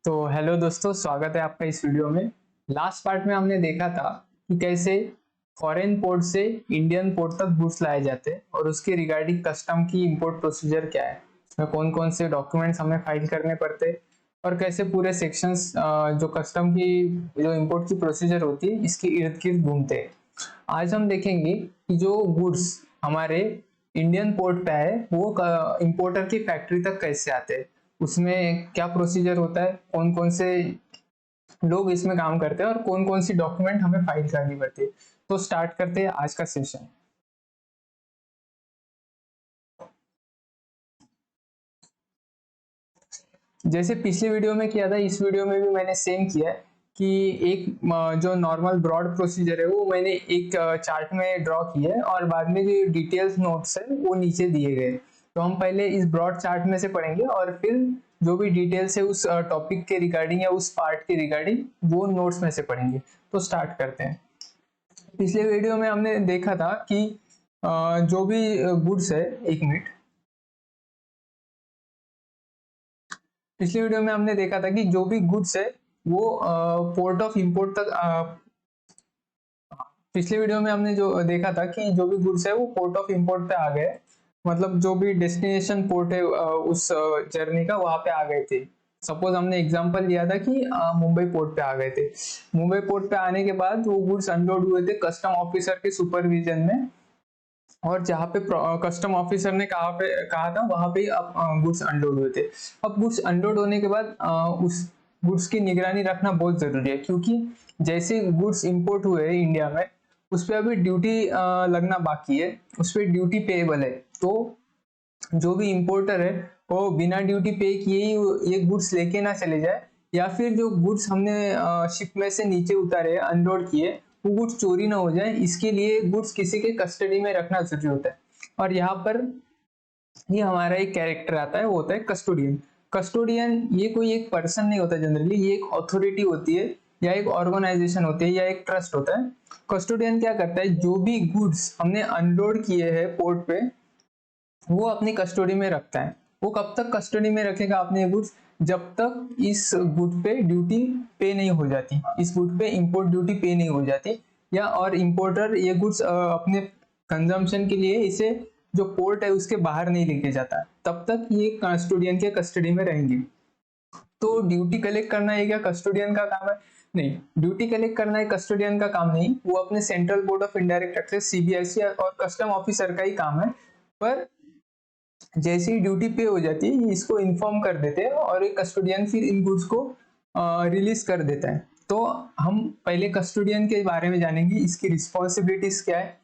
तो हेलो दोस्तों, स्वागत है आपका इस वीडियो में। लास्ट पार्ट में हमने देखा था कि कैसे फॉरेन पोर्ट से इंडियन पोर्ट तक गुड्स लाए जाते हैं और उसके रिगार्डिंग कस्टम की इंपोर्ट प्रोसीजर क्या है, उसमें कौन कौन से डॉक्यूमेंट्स हमें फाइल करने पड़ते हैं और कैसे पूरे सेक्शंस जो कस्टम की जो इंपोर्ट की प्रोसीजर होती है इसके इर्द गिर्द घूमते हैं। आज हम देखेंगे कि जो गुड्स हमारे इंडियन पोर्ट पे है वो इंपोर्टर की फैक्ट्री तक कैसे आते हैं, उसमें क्या प्रोसीजर होता है, कौन कौन से लोग इसमें काम करते हैं और कौन कौन सी डॉक्यूमेंट हमें फाइल करनी पड़ती है। तो स्टार्ट करते हैं आज का सेशन। जैसे पिछले वीडियो में किया था, इस वीडियो में भी मैंने सेम किया है कि एक जो नॉर्मल ब्रॉड प्रोसीजर है वो मैंने एक चार्ट में ड्रॉ किया है और बाद में जो डिटेल्स नोट्स है वो नीचे दिए गए। तो हम पहले इस ब्रॉड चार्ट में से पढ़ेंगे और फिर जो भी डिटेल्स है उस टॉपिक के रिगार्डिंग या उस पार्ट के रिगार्डिंग वो नोट्स में से पढ़ेंगे। तो स्टार्ट करते हैं। पिछले वीडियो में हमने देखा था कि जो भी गुड्स है, एक मिनट, पिछले वीडियो में हमने देखा था कि जो भी गुड्स है वो पोर्ट ऑफ इंपोर्ट तक पिछले वीडियो में हमने जो देखा था कि जो भी गुड्स है वो पोर्ट ऑफ इंपोर्ट पे आ गए, मतलब जो भी डेस्टिनेशन पोर्ट है उस जर्नी का वहां पे आ गए थे। सपोज हमने एग्जांपल लिया था कि मुंबई पोर्ट पे आ गए थे। मुंबई पोर्ट पे आने के बाद वो गुड्स अनलोड हुए थे कस्टम ऑफिसर के सुपरविजन में, और जहाँ पे कस्टम ऑफिसर ने कहा था वहां पे अब गुड्स अनलोड हुए थे। अब गुड्स अनलोड होने के बाद उस गुड्स की निगरानी रखना बहुत जरूरी है, क्योंकि जैसे गुड्स इंपोर्ट हुए हैं इंडिया में उस पर अभी ड्यूटी लगना बाकी है, उस पर ड्यूटी पेएबल है। तो जो भी इंपोर्टर है वो बिना ड्यूटी पे किए ही ये गुड्स लेके ना चले जाए, या फिर जो गुड्स हमने शिप में से नीचे उतारे अनलोड किए वो गुड्स चोरी ना हो जाए, इसके लिए गुड्स किसी के कस्टडी में रखना जरूरी होता है। और यहाँ पर ये हमारा एक कैरेक्टर आता है, वो होता है कस्टोडियन। कस्टोडियन ये कोई एक पर्सन नहीं होता, जनरली ये एक अथॉरिटी होती है या एक ऑर्गेनाइजेशन होती है या एक ट्रस्ट होता है। कस्टोडियन क्या करता है, जो भी गुड्स हमने अनलोड किए हैं पोर्ट पे वो अपनी कस्टडी में रखता है। वो कब तक कस्टडी में रखेगा अपने गुड्स, जब तक इस गुड पे ड्यूटी पे नहीं हो जाती, इस गुड पे इंपोर्ट ड्यूटी पे नहीं हो जाती, या और इंपोर्टर ये गुड्स अपने कंजम्पशन के लिए इसे जो पोर्ट है उसके बाहर नहीं लेके जाता, तब तक ये कस्टोडियन के कस्टडी में रहेंगी। तो ड्यूटी कलेक्ट करना ये क्या कस्टोडियन का काम है? नहीं, ड्यूटी कलेक्ट करना एक कस्टोडियन का काम नहीं, वो अपने central board of indirect taxes CBIC और कस्टम ऑफिसर का ही काम है। पर जैसे ही ड्यूटी पे हो जाती है इसको इन्फॉर्म कर देते हैं और एक कस्टोडियन फिर इन गुड्स को रिलीज कर देता है। तो हम पहले कस्टोडियन के बारे में जानेंगे, इसकी रिस्पॉन्सिबिलिटीज क्या है,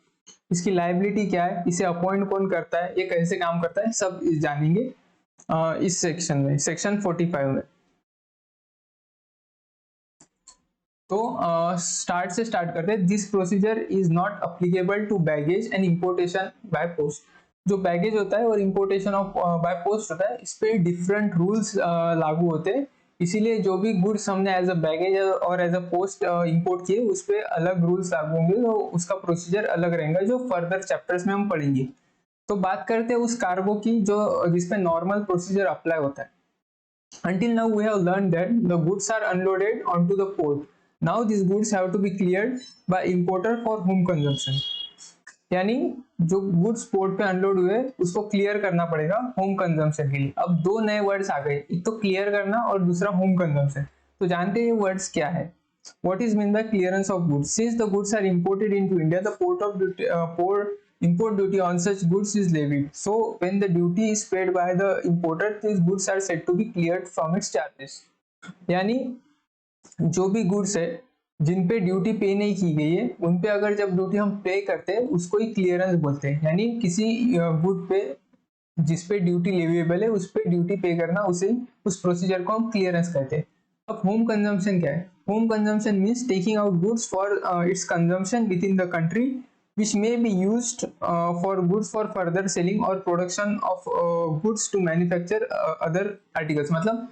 इसकी लाइबिलिटी क्या है, इसे अपॉइंट कौन करता है, ये कैसे काम करता है, सब जानेंगे इस सेक्शन में, सेक्शन 45 में। तो स्टार्ट से स्टार्ट करते हैं। This procedure is not applicable to baggage and importation by post. जो बैगेज होता है और इंपोर्टेशन ऑफ बाय पोस्ट होता है, इस पे डिफरेंट रूल्स लागू होते हैं। इसीलिए जो भी गुड्स हमने एज अ बैगेज और एज अ पोस्ट इंपोर्ट किए उस पे अलग रूल्स लागू होंगे, तो उसका प्रोसीजर अलग रहेगा जो फर्दर चैप्टर्स में हम पढ़ेंगे। तो बात करते हैं उस कार्गो की जो जिसपे नॉर्मल प्रोसीजर अप्लाई होता है। Until now, we have learned that the goods are unloaded onto the port. Now, these goods have to be cleared by importer for home consumption. यानी जो गुड्स पोर्ट पे unload हुए उसको clear करना पड़ेगा home consumption के लिए। अब दो नए वर्ड्स आ गए, एक तो क्लियर करना और दूसरा होम कंजम्पशन। तो जानते हैं ये वर्ड्स क्या है? What is meant by clearance of goods? Since the goods are imported into India, the port import duty on such goods is levied. So when the duty is paid by the importer, these goods are said to be cleared from its charges. यानी जो भी goods है जिन पे duty पे नहीं की गई है उन पे अगर जब ड्यूटी हम पे करते हैं उसको ही क्लियरेंस बोलते हैं। यानी किसी गुड पे जिस पे ड्यूटी लेविएबल है उस पे ड्यूटी पे करना, उसे उस प्रोसीजर को हम क्लियरेंस कहते हैं। अब होम कंजम्पशन क्या है? Home consumption means taking out goods for its consumption with in the country which may be used for goods for further selling or production of goods to manufacture other articles। मतलब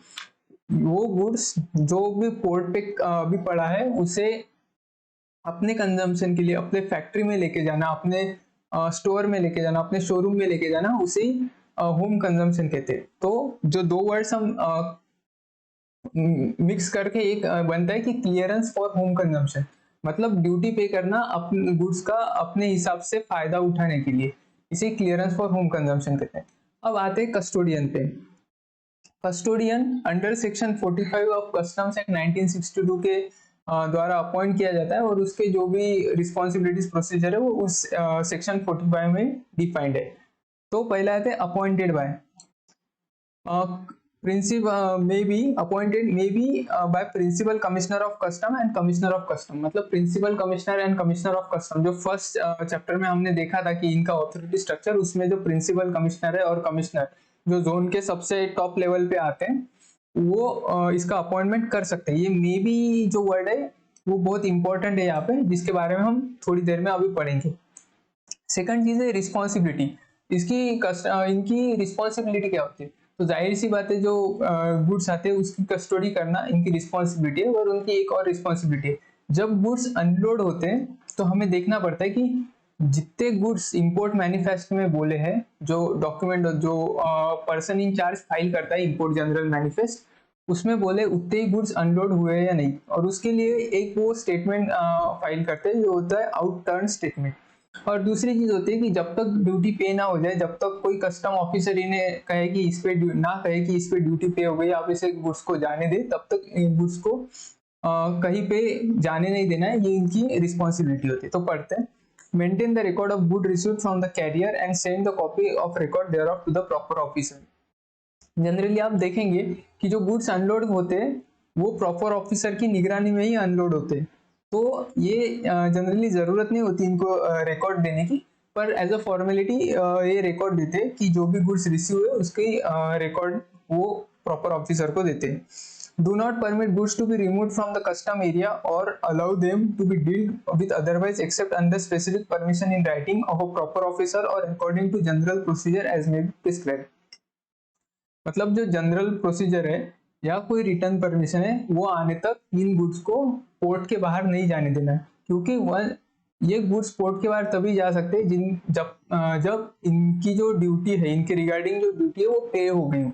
वो goods जो भी port पे अभी पड़ा है उसे अपने कंजम्पशन के लिए अपने फैक्ट्री में लेके जाना, अपने स्टोर में लेके जाना, अपने शोरूम में लेके जाना, उसे होम कंजम्पशन कहते हैं। तो जो दो वर्ड्स हम मिक्स करके एक बनता है कि क्लियरेंस फॉर होम कंजम्पशन, मतलब ड्यूटी पे करना अपने गुड्स का अपने हिसाब से फायदा उठाने के लिए, इसे क्लियरेंस फॉर होम कंजम्पशन कहते हैं। अब आते हैं कस्टोडियन पे। Custodian under section 45 of customs act 1962 के द्वारा अपॉइंट किया जाता है, और उसके जो भी रिस्पॉन्सिबिलिटीज प्रोसीजर है वो उस सेक्शन 45 में डिफाइंड है। तो पहला आते हैं appointed by. Principal may be appointed may be by principal commissioner of custom and commissioner of custom, मतलब principal commissioner and commissioner of custom जो फर्स्ट चैप्टर में हमने देखा था कि इनका ऑथोरिटी स्ट्रक्चर, उसमें जो प्रिंसिपल कमिश्नर है और कमिश्नर जो जोन के सबसे टॉप लेवल पे आते हैं वो इसका अपॉइंटमेंट कर सकते हैं। ये मे बी जो वर्ड है वो बहुत इंपॉर्टेंट है यहाँ पे, जिसके बारे में हम थोड़ी देर में अभी पढ़ेंगे। सेकंड चीज है रिस्पॉन्सिबिलिटी। इनकी रिस्पॉन्सिबिलिटी क्या होती है? तो जाहिर सी बात है, जो गुड्स आते हैं उसकी कस्टडी करना इनकी रिस्पॉन्सिबिलिटी है। और उनकी एक और रिस्पॉन्सिबिलिटी है, जब गुड्स अनलोड होते हैं तो हमें देखना पड़ता है कि जितने गुड्स इंपोर्ट मैनिफेस्ट में बोले हैं, जो डॉक्यूमेंट जो पर्सन इन चार्ज फाइल करता है इंपोर्ट जनरल मैनिफेस्ट, उसमें बोले उतने ही गुड्स अनलोड हुए या नहीं, और उसके लिए एक वो स्टेटमेंट फाइल करते हैं जो होता है आउट टर्न स्टेटमेंट। और दूसरी चीज होती है कि जब तक ड्यूटी पे ना हो जाए, जब तक कोई कस्टम ऑफिसर इन्हें कहे कि इस पे ना कहे कि इस पे ड्यूटी पे हो गई, आप इसे गुड्स को जाने दे, तब तक गुड्स को कहीं पे जाने नहीं देना है, ये इनकी रिस्पॉन्सिबिलिटी होती है। तो पढ़ते हैं, maintain the record of good received from the carrier and send the copy of record thereof to the proper officer. Generally आप देखेंगे कि जो गुड्स अनलोड होते हैं वो प्रॉपर ऑफिसर की निगरानी में ही अनलोड होते हैं। तो ये जनरली जरूरत नहीं होती इनको रिकॉर्ड देने की, पर एज अ फॉर्मेलिटी ये रिकॉर्ड देते हैं कि जो भी गुड्स रिसीव हुए उसकी रिकॉर्ड वो प्रॉपर ऑफिसर को देते हैं। Do not permit goods to be removed from the custom area और allow them to be dealt with otherwise except under specific permission in writing of a proper officer और according to general procedure as may be prescribed. मतलब जो general procedure है या कोई return permission है वो आने तक इन गुड्स को पोर्ट के बाहर नहीं जाने देना है, क्योंकि वह ये गुड्स पोर्ट के बाहर तभी जा सकते हैं जब इनकी जो ड्यूटी है, इनके रिगार्डिंग जो ड्यूटी है वो पे हो गई हो,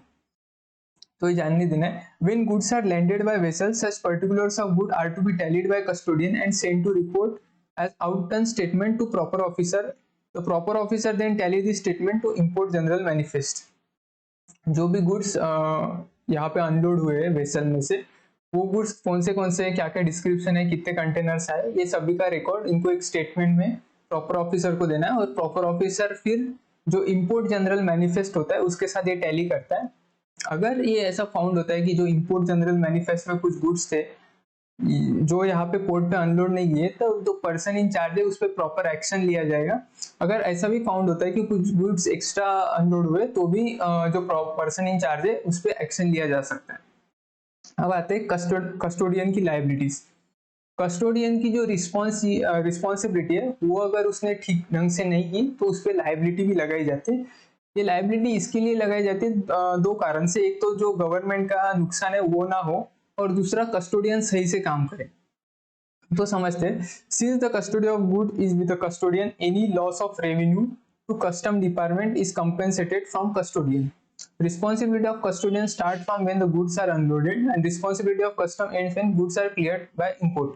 तो ये जानने देना है। When goods are landed by vessels such particulars of good are to be tallied by custodian and sent to report as outturn statement to proper officer. The proper officer then tally this statement to import general manifest. जो भी goods यहाँ पे unload हुए हैं vessel में से, वो goods कौन से क्या क्या डिस्क्रिप्शन है, कितने कंटेनर्स आए, ये सभी का रिकॉर्ड इनको एक स्टेटमेंट में प्रॉपर ऑफिसर को देना है। और प्रॉपर ऑफिसर फिर जो इंपोर्ट जनरल मैनिफेस्ट होता है उसके साथ ये टैली करता है। अगर ये ऐसा फाउंड होता है कि जो इंपोर्ट जनरल मैनिफेस्ट में कुछ गुड्स थे जो यहाँ पे पोर्ट पे अनलोड नहीं किए, तो जो पर्सन इन चार्ज है उस पर प्रॉपर एक्शन लिया जाएगा। अगर ऐसा भी फाउंड होता है कि कुछ गुड्स एक्स्ट्रा अनलोड हुए, तो भी जो पर्सन इन चार्ज है उस पर एक्शन लिया जा सकता है। अब आते हैं कस्टोडियन की लाइबिलिटीज। कस्टोडियन की जो रिस्पॉन्सिबिलिटी है वो अगर उसने ठीक ढंग से नहीं की तो उस पर लाइबिलिटी भी लगाई जाती है। ये लाइबिलिटी इसके लिए लगाई जाती है दो कारण से, एक तो जो गवर्नमेंट का नुकसान है वो ना हो, और दूसरा कस्टोडियन सही से काम करे। तो समझते हैं, since the custody of good is with the custodian, any loss of revenue to custom department is compensated from custodian. Responsibility of custodian start from when the goods are unloaded, and responsibility of custom ends when goods are cleared by import.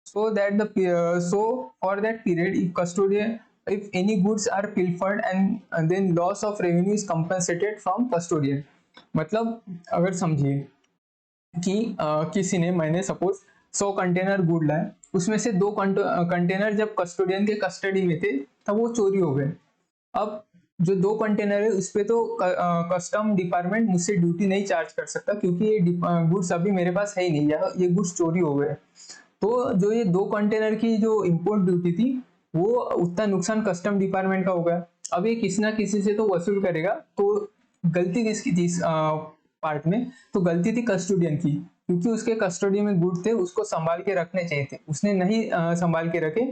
So for that period, if any goods are pilfered, and then loss of revenue is compensated from custodian. मतलब अगर समझिए कि किसी ने, मैंने suppose 100 container good लाए, उसमें से 2 कंटेनर जब कस्टोडियन के कस्टडी में थे तब वो चोरी हो गए। अब जो 2 कंटेनर है उस पे तो कस्टम डिपार्टमेंट मुझसे ड्यूटी नहीं चार्ज कर सकता, क्योंकि ये गुड्स अभी मेरे पास है ही नहीं, ये गुड्स चोरी हो गए। तो जो ये 2 कंटेनर की जो इंपोर्ट ड्यूटी थी वो उतना नुकसान कस्टम डिपार्टमेंट का होगा। अब ये किसी ना किसी से तो वसूल करेगा। तो गलती किसकी थी पार्ट में? तो गलती थी कस्टोडियन की, क्योंकि उसके कस्टडी में गुड थे, उसको संभाल के रखने चाहिए थे, उसने नहीं संभाल के रखे,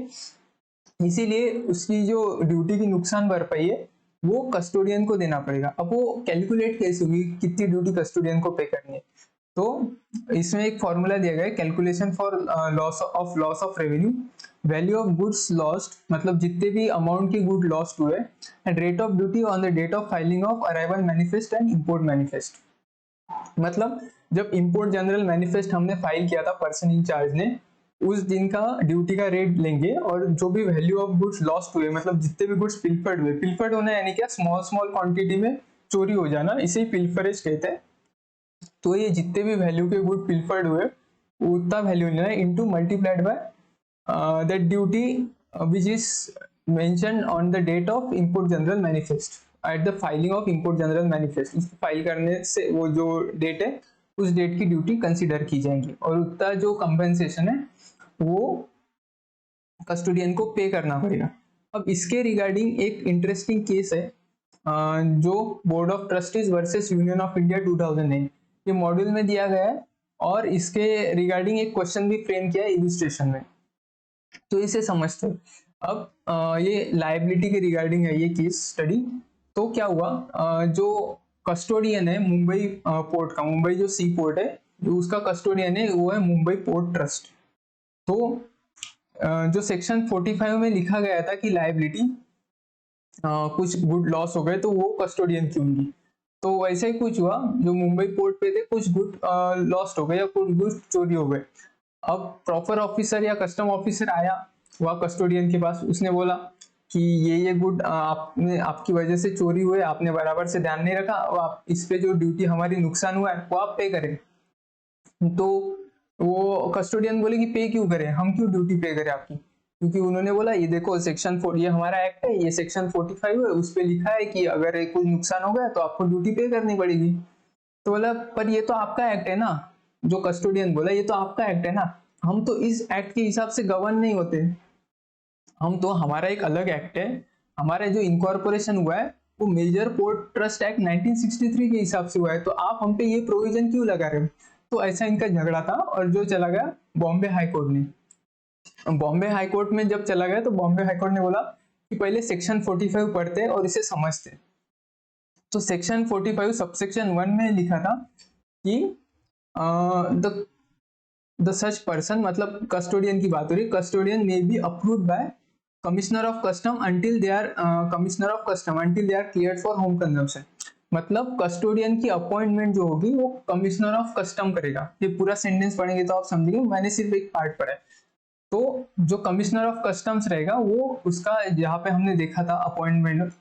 इसीलिए उसकी जो ड्यूटी की नुकसान भरपाई है वो कस्टोडियन को देना पड़ेगा। अब वो कैलकुलेट कैसे होगी, कितनी ड्यूटी कस्टोडियन को पे करनी है? तो इसमें एक फॉर्मूला दिया गया है, calculation for loss of revenue, value of goods lost, मतलब जितने भी अमाउंट के गुड लॉस्ट हुए, and rate of duty on the date of filing of arrival manifest and import manifest. मतलब जब इंपोर्ट जनरल मैनिफेस्ट हमने फाइल किया था पर्सन इंचार्ज ने, उस दिन का ड्यूटी का रेट लेंगे और जो भी वैल्यू ऑफ गुड्स लॉस्ट हुए, मतलब जितने भी गुड्स पिल्फर्ड हुए, पिल्फर्ड होना यानी क्या, स्मॉल स्मॉल क्वांटिटी में चोरी हो जाना, इसे ही पिल्फरेज कहते हैं। तो ये जितने भी वैल्यू के गुड पिल्फर्ड हुए उतना वैल्यू लेना है into multiplied by that duty which is mentioned on the date of import general manifest at the filing of import general manifest। इसको फाइल करने से वो जो डेट है उस डेट की ड्यूटी कंसीडर की जाएंगी और उतना जो कंपेंसेशन है वो कस्टोडियन को पे करना पड़ेगा। अब इसके रिगार्डिंग एक इंटरेस्टिंग केस है जो board of trustees versus union of India 2009, ये मॉड्यूल में दिया गया है और इसके रिगार्डिंग एक क्वेश्चन भी फ्रेम किया है इलस्ट्रेशन में, तो इसे समझते हैं। अब ये लायबिलिटी के रिगार्डिंग है ये केस स्टडी। तो क्या हुआ, जो कस्टोडियन है मुंबई पोर्ट का, मुंबई जो सी पोर्ट है जो उसका कस्टोडियन है वो है मुंबई पोर्ट ट्रस्ट। तो जो सेक्शन 45 में लिखा गया था कि लायबिलिटी कुछ गुड लॉस हो गए तो वो कस्टोडियन की होंगी, तो वैसे ही कुछ हुआ, जो मुंबई पोर्ट पे थे कुछ गुड लॉस्ट हो गए या कुछ गुड चोरी हो गए। अब प्रॉपर ऑफिसर या कस्टम ऑफिसर आया वह कस्टोडियन के पास, उसने बोला कि ये गुड आपने, आपकी वजह से चोरी हुए, आपने बराबर से ध्यान नहीं रखा, अब आप इस पे जो ड्यूटी हमारी नुकसान हुआ है वो आप पे करें। तो वो कस्टोडियन बोले कि पे क्यों करें, हम क्यों ड्यूटी पे करें आपकी, क्योंकि उन्होंने बोला ये देखो सेक्शन 4, ये हमारा एक्ट है, ये सेक्शन 45 है, उस पे लिखा है कि अगर कुछ नुकसान हो गया तो आपको ड्यूटी पे करनी पड़ेगी। तो बोला पर ये तो आपका एक्ट है ना, जो कस्टोडियन बोला ये तो आपका एक्ट है ना, हम तो इस एक्ट के हिसाब से गवर्न नहीं होते, हम तो, हमारा एक अलग एक्ट है, हमारा जो इनकॉर्पोरेशन हुआ है वो मेजर पोर्ट ट्रस्ट एक्ट 1963 के हिसाब से हुआ है, तो आप हम पे ये प्रोविजन क्यों लगा रहे हो। तो ऐसा इनका झगड़ा था और जो चला गया बॉम्बे हाई कोर्ट ने। बॉम्बे हाई कोर्ट में जब चला गया तो बॉम्बे हाई कोर्ट ने बोला कि पहले सेक्शन 45 पढ़ते और इसे समझते। तो सेक्शन 45 सबसेक्शन 1 में लिखा था कि द सच पर्सन, मतलब कस्टोडियन की बात हो रही, custodian may be approved by commissioner of custom until they are cleared for home consumption. मतलब कस्टोडियन की अपॉइंटमेंट जो होगी वो कमिश्नर ऑफ कस्टम करेगा। ये पूरा सेंटेंस पढ़ेंगे तो आप समझेंगे, मैंने सिर्फ एक पार्ट पढ़ा है। तो जो कमिश्नर ऑफ कस्टम्स रहेगा वो उसका, जहाँ पे हमने देखा था अपॉइंटमेंट,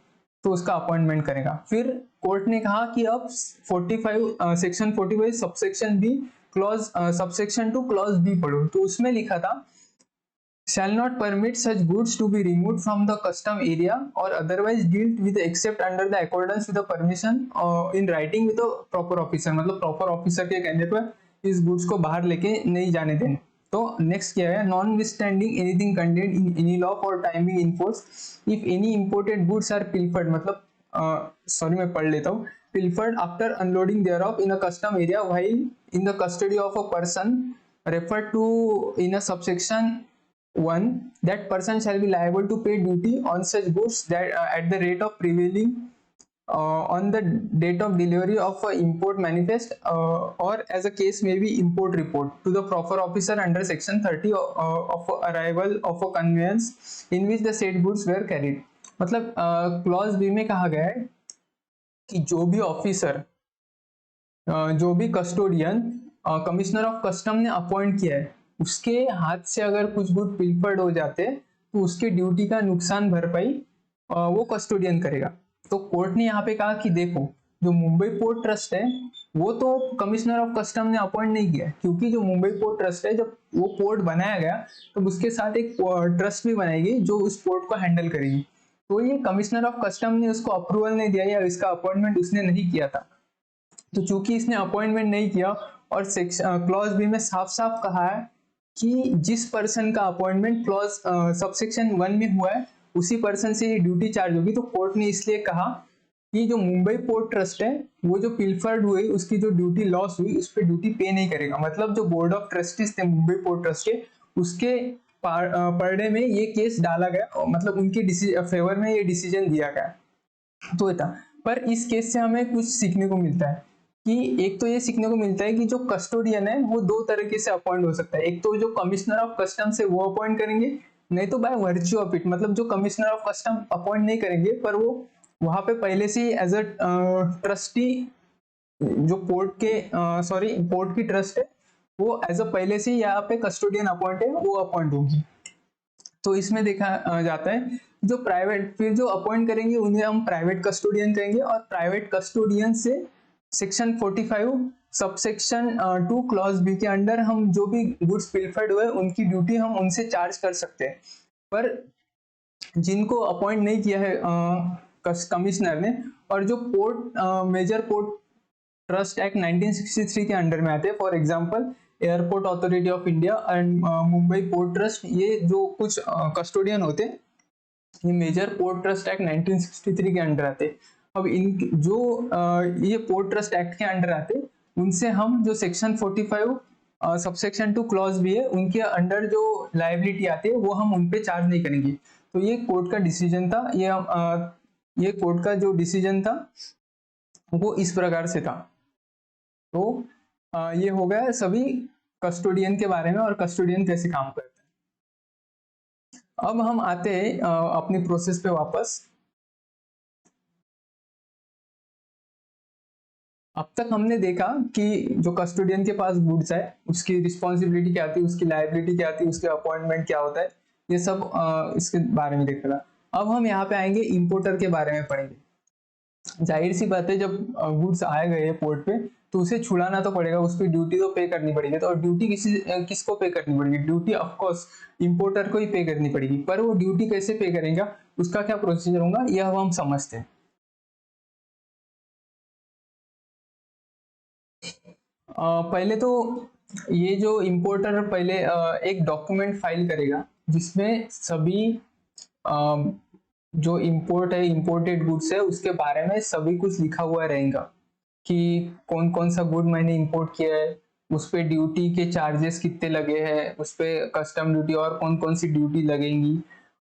तो उसका अपॉइंटमेंट करेगा। फिर कोर्ट ने कहा कि अब 45 section 45 subsection B clause subsection 2 clause B पढ़ो। तो उसमें लिखा था shall not permit such goods to be removed from the custom area or otherwise dealt with except under the accordance with the permission in writing with the proper officer। मतलब proper officer के कहने पर इस goods को बाहर लेके नहीं जाने देने। तो नेक्स्ट क्या है, notwithstanding anything contained in any law for timing in force if any imported goods are pilfered, मतलब सॉरी मैं पढ़ लेता हूँ, pilfered after unloading thereof in a custom area while in the custody of a person referred to in a subsection 1, that person shall be liable to pay duty on such goods that at the rate of prevailing on the date of delivery of a import manifest or as a case may be import report to the proper officer under section 30 of arrival of a conveyance in which the said goods were carried। मतलब clause B में कहा गया है कि जो भी officer, जो भी कस्टोडियन कमिश्नर ऑफ कस्टम ने अपॉइंट किया है उसके हाथ से अगर कुछ गुड पिल्फर्ड हो जाते तो उसके ड्यूटी का नुकसान भरपाई वो कस्टोडियन करेगा। तो कोर्ट ने यहाँ पे कहा कि देखो जो मुंबई पोर्ट ट्रस्ट है वो तो कमिश्नर ऑफ कस्टम ने अपॉइंट नहीं किया, क्योंकि जो मुंबई पोर्ट ट्रस्ट है जब वो पोर्ट बनाया गया तो उसके साथ एक ट्रस्ट भी बनाई गई जो उस पोर्ट को हैंडल करेगी। तो ये कमिश्नर ऑफ कस्टम ने उसको अप्रूवल नहीं दिया या इसका अपॉइंटमेंट उसने नहीं किया था। तो चूंकि इसने अपॉइंटमेंट नहीं किया और क्लॉज बी में साफ साफ कहा है कि जिस पर्सन का अपॉइंटमेंट क्लॉज सबसेक्शन 1 में हुआ है उसी पर्सन से ये ड्यूटी चार्ज होगी। तो कोर्ट ने इसलिए कहा कि जो मुंबई पोर्ट ट्रस्ट है वो जो पिल्फर्ड हुई उसकी जो ड्यूटी लॉस हुई उस पर ड्यूटी पे नहीं करेगा। मतलब जो बोर्ड ऑफ ट्रस्टीज थे मुंबई पोर्ट ट्रस्ट के, उसके पर डे में ये केस डाला गया, मतलब उनके फेवर में ये डिसीजन दिया गया। तो था, पर इस केस से हमें कुछ सीखने को मिलता है कि एक तो ये सीखने को मिलता है कि जो कस्टोडियन है वो दो तरीके से अपॉइंट हो सकता है। एक तो जो कमिश्नर ऑफ कस्टम से वो अपॉइंट करेंगे, नहीं तो बाय वर्च्यू ऑफ इट, मतलब जो कमिश्नर ऑफ कस्टम अपॉइंट नहीं करेंगे पर वो वहां पे पहले से एज अ ट्रस्टी जो पोर्ट के पोर्ट की ट्रस्ट है वो एज अ पहले से ही यहाँ पे कस्टोडियन अपॉइंट है, वो अपॉइंट होगी। तो इसमें देखा जाता है जो प्राइवेट, फिर जो अपॉइंट करेंगे उन्हें हम प्राइवेट कस्टोडियन कहेंगे, और प्राइवेट कस्टोडियन से सेक्शन 45 सबसेक्शन 2 क्लॉज बी के अंडर हम जो भी गुड्स पिलफर्ड हुए उनकी ड्यूटी हम उनसे चार्ज कर सकते हैं। पर जिनको अपॉइंट नहीं किया है कमिश्नर ने, और जो port major port trust act 1963 के अंडर में आते हैं, for example airport authority of India and Mumbai port trust, ये जो कुछ कस्टोडियन होते हैं ये मेजर पोर्ट ट्रस्ट एक्ट 1963 के अंडर आते हैं। अब इन जो ये पोर्ट ट्रस्ट एक्ट के अंडर आते उनसे हम जो सेक्शन 45 सबसेक्शन 2 क्लॉज भी है उनके अंडर जो लायबिलिटी आती है वो हम उन पे चार्ज नहीं करेंगे। तो ये कोर्ट का डिसीजन था, ये कोर्ट का जो डिसीजन था वो इस प्रकार से था। तो ये हो गया सभी कस्टोडियन के बारे में और कस्टोडियन कैसे काम करते हैं। अब हम आते हैं अपनी प्रोसेस पे वापस। अब तक हमने देखा कि जो कस्टोडियन के पास गुड्स है उसकी रिस्पॉन्सिबिलिटी क्या आती है, उसकी लायबिलिटी क्या आती है, उसके अपॉइंटमेंट क्या होता है, ये सब इसके बारे में देखा था। अब हम यहाँ पे आएंगे इंपोर्टर के बारे में पढ़ेंगे। जाहिर सी बात है जब गुड्स आए गए पोर्ट पे तो उसे छुड़ाना तो पड़ेगा, उस पर ड्यूटी तो पे करनी पड़ेगी। तो ड्यूटी किसको पे करनी पड़ेगी? ड्यूटी ऑफ कोर्स इंपोर्टर को ही पे करनी पड़ेगी। पर वो ड्यूटी कैसे पे करेगा, उसका क्या प्रोसीजर होगा, यह हम समझते हैं। पहले तो ये जो इंपोर्टर पहले एक डॉक्यूमेंट फाइल करेगा जिसमें सभी जो इंपोर्ट है, इंपोर्टेड गुड्स है, उसके बारे में सभी कुछ लिखा हुआ रहेगा कि कौन कौन सा गुड मैंने इंपोर्ट किया है, उस पे ड्यूटी के चार्जेस कितने लगे हैं, उस पे कस्टम ड्यूटी और कौन कौन सी ड्यूटी लगेंगी,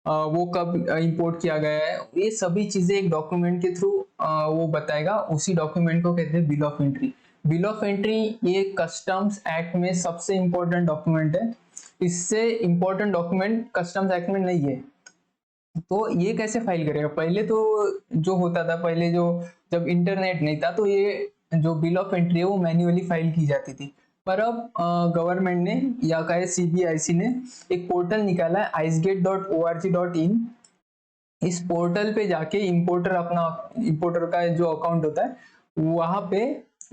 वो कब इंपोर्ट किया गया है, ये सभी चीजें एक डॉक्यूमेंट के थ्रू वो बताएगा। उसी डॉक्यूमेंट को कहते हैं bill of entry. Bill of entry ये कस्टम्स एक्ट में सबसे इंपॉर्टेंट डॉक्यूमेंट है। इससे इंपॉर्टेंट डॉक्यूमेंट कस्टम्स एक्ट में नहीं है। तो ये कैसे फाइल करेगा? पहले तो जो होता था, पहले जो जब इंटरनेट नहीं था तो ये जो बिल ऑफ एंट्री है वो मैन्युअली फाइल की जाती थी। पर अब गवर्नमेंट ने या कहे सीबीआईसी ने एक पोर्टल निकाला है icegate.org.in। इस पोर्टल पे जाके इंपोर्टर का जो अकाउंट होता है वहां पे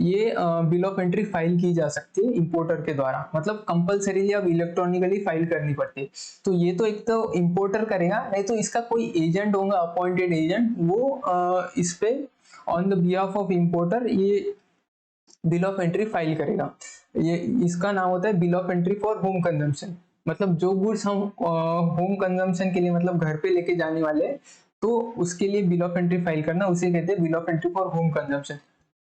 ये बिल ऑफ एंट्री फाइल की जा सकती है इंपोर्टर के द्वारा, मतलब कंपलसरी अब इलेक्ट्रॉनिकली फाइल करनी पड़ती है। तो ये तो एक तो इंपोर्टर करेगा, नहीं तो इसका कोई एजेंट होगा, अपॉइंटेड एजेंट, वो इस पे on the behalf of importer ये बिल ऑफ एंट्री फाइल करेगा। ये इसका नाम होता है bill of entry for home consumption. मतलब जो गुड्स हम होम कंजम्पशन के लिए मतलब घर पे लेके जाने वाले हैं तो उसके लिए बिल ऑफ एंट्री फाइल करना, उसे कहते हैं bill of entry for home consumption.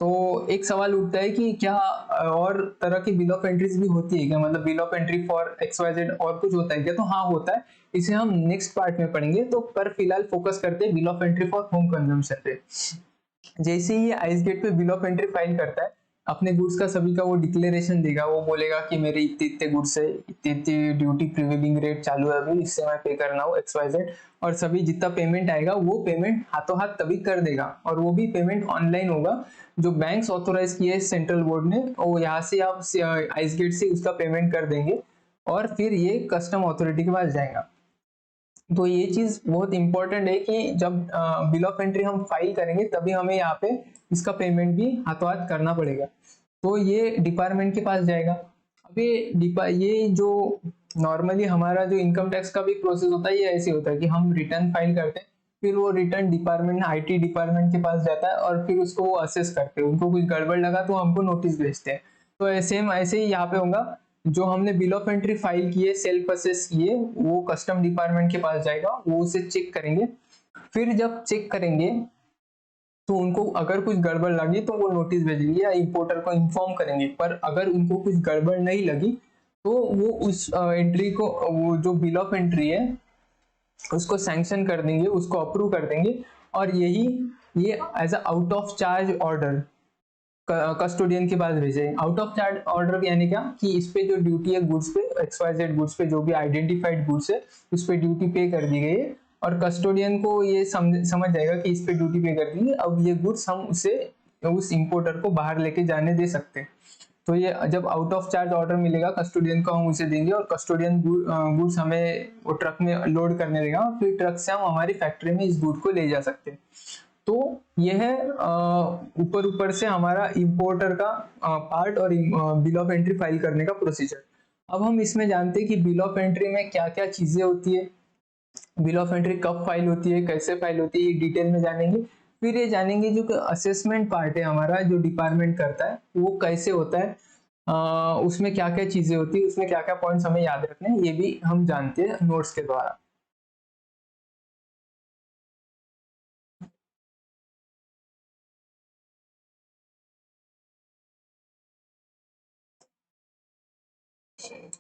तो एक सवाल उठता है कि क्या और तरह की बिल ऑफ एंट्रीज भी होती है क्या, मतलब bill of entry for XYZ और कुछ होता है क्या? तो हाँ होता है, इसे हम नेक्स्ट पार्ट में पढ़ेंगे। तो पर फिलहाल फोकस करते हैं bill of entry for home consumption पे। जैसे ही ये आइसगेट पे बिल ऑफ एंट्री फाइल करता है, अपने गुड्स का सभी का वो डिक्लेरेशन देगा, वो बोलेगा कि मेरे इतने इतने गुड्स है, इतने इतने ड्यूटी प्रिवेलिंग रेट चालू है अभी, इससे मैं पे करना हूँ XYZ, और सभी जितना पेमेंट आएगा वो पेमेंट हाथों हाथ तभी कर देगा, और वो भी पेमेंट ऑनलाइन होगा। जो बैंक्स ऑथोराइज किए है सेंट्रल बोर्ड ने, वो यहाँ से आप आइसगेट से उसका पेमेंट कर देंगे और फिर ये कस्टम अथॉरिटी के पास जाएगा। तो ये चीज बहुत इंपॉर्टेंट है कि जब बिल ऑफ एंट्री हम फाइल करेंगे तभी हमें यहाँ पे इसका पेमेंट भी हाथों हाथ करना पड़ेगा। तो ये डिपार्टमेंट के पास जाएगा। अब ये जो नॉर्मली हमारा जो इनकम टैक्स का भी प्रोसेस होता है, ये ऐसे होता है कि हम रिटर्न फाइल करते हैं, फिर वो रिटर्न डिपार्टमेंट IT डिपार्टमेंट के पास जाता है और फिर उसको वो असेस करते हैं। उनको कुछ गड़बड़ लगा तो हमको नोटिस भेजते हैं। तो सेम ऐसे ही यहाँ पे होगा, जो हमने बिल ऑफ एंट्री फाइल किए, सेल्फ असेस किए, वो कस्टम डिपार्टमेंट के पास जाएगा, वो उसे चेक करेंगे। फिर जब चेक करेंगे तो उनको अगर कुछ गड़बड़ लगी तो वो नोटिस भेजेंगे या इंपोर्टर को इन्फॉर्म करेंगे। पर अगर उनको कुछ गड़बड़ नहीं लगी तो वो उस एंट्री को, वो जो बिल ऑफ एंट्री है उसको सैंक्शन कर देंगे, उसको अप्रूव कर देंगे, और ये as a out of charge order custodian के पास भेजे। आउट ऑफ चार्ज ऑर्डर यानी क्या कि इस पे जो ड्यूटी है गुड्स पे, XYZ गुड्स पे जो भी आइडेंटिफाइड गुड्स है उस पे ड्यूटी पे कर दी गई है, और कस्टोडियन को ये समझ जाएगा कि इस पे ड्यूटी पे कर दी है, अब ये गुड्स हम उसे उस इंपोर्टर को बाहर लेके जाने दे सकते। तो ये जब आउट ऑफ चार्ज ऑर्डर मिलेगा कस्टोडियन को, हम उसे देंगे और कस्टोडियन गुड्स हमें वो ट्रक में लोड करने देगा और फिर ट्रक से हम हमारी फैक्ट्री में इस गुड को ले जा सकते हैं। तो यह है ऊपर ऊपर से हमारा इंपोर्टर का पार्ट और बिल ऑफ एंट्री फाइल करने का प्रोसीजर। अब हम इसमें जानते हैं कि बिल ऑफ एंट्री में क्या क्या चीजें होती है, बिल ऑफ एंट्री कब फाइल होती है, कैसे फाइल होती है, ये डिटेल में जानेंगे। फिर ये जानेंगे जो असेसमेंट पार्ट है हमारा, जो डिपार्टमेंट करता है वो कैसे होता है, उसमें क्या क्या चीजें होती है, उसमें क्या क्या पॉइंट्स हमें याद रखने हैं, ये भी हम जानते हैं नोट्स के द्वारा।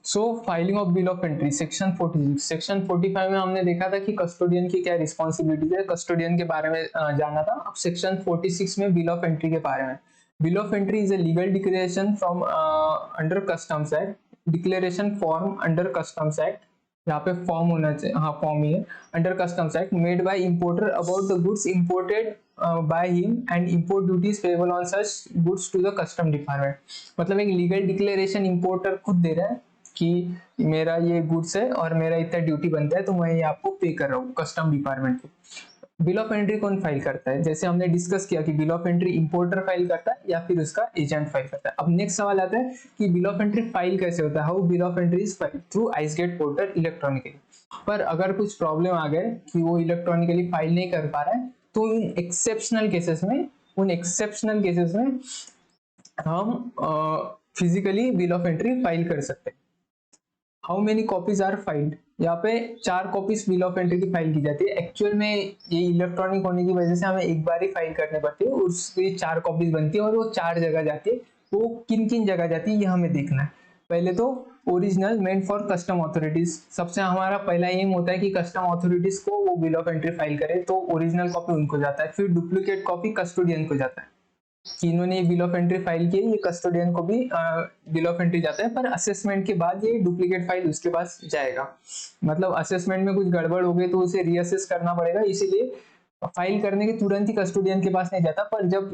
So filing of bill of entry section 46। Section 45 में हमने देखा था कि कस्टोडियन की क्या रिस्पॉन्सिबिलिटीज है, कस्टोडियन के बारे में जाना था। अब सेक्शन 46 में बिल ऑफ एंट्री के बारे में। Bill of entry is a legal declaration from under customs act, declaration form under customs act, यहाँ पे फॉर्म होना चाहिए, हाँ फॉर्म ही है, under customs act made by importer about the goods imported by him and import duties payable on such goods to the custom department. मतलब एक legal declaration importer खुद दे रहा है कि मेरा ये गुड्स है और मेरा इतना ड्यूटी बनता है, तो मैं ये आपको पे कर रहा हूँ कस्टम डिपार्टमेंट को। बिल ऑफ एंट्री कौन फाइल करता है? जैसे हमने डिस्कस किया कि bill of entry importer file करता है या फिर उसका एजेंट फाइल करता है। अब नेक्स्ट सवाल आता है कि बिल ऑफ एंट्री फाइल कैसे होता है, how bill of entry is file through ICEGATE portal electronically. पर अगर कुछ प्रॉब्लम आ गए कि वो इलेक्ट्रॉनिकली फाइल नहीं कर पा रहा है, तो उन एक्सेप्शनल केसेस में हम physically bill of entry file कर सकते हैं। How many copies are filed, यहाँ पे 4 कॉपीज बिल ऑफ एंट्री की फाइल की जाती है। एक्चुअल में ये इलेक्ट्रॉनिक होने की वजह से हमें एक बार ही फाइल करने पड़ती है, उसकी 4 कॉपीज बनती है और वो 4 जगह जाती है। वो किन किन जगह जाती है ये हमें देखना है। पहले तो original meant for custom authorities, सबसे हमारा पहला एम होता है कि कस्टम अथॉरिटीज को वो बिल ऑफ एंट्री फाइल करे, तो ओरिजिनल कॉपी उनको जाता है। फिर डुप्लीकेट कॉपी कस्टोडियन को जाता है कि इन्होंने बिल ऑफ एंट्री फाइल की, ये कस्टोडियन को भी बिल ऑफ एंट्री जाता है, पर असेसमेंट के बाद ये डुप्लीकेट फाइल उसके पास जाएगा। मतलब असेसमेंट में कुछ गड़बड़ हो गई तो उसे रीअसेस करना पड़ेगा, इसीलिए फाइल करने के तुरंत ही कस्टोडियन के पास नहीं जाता। पर जब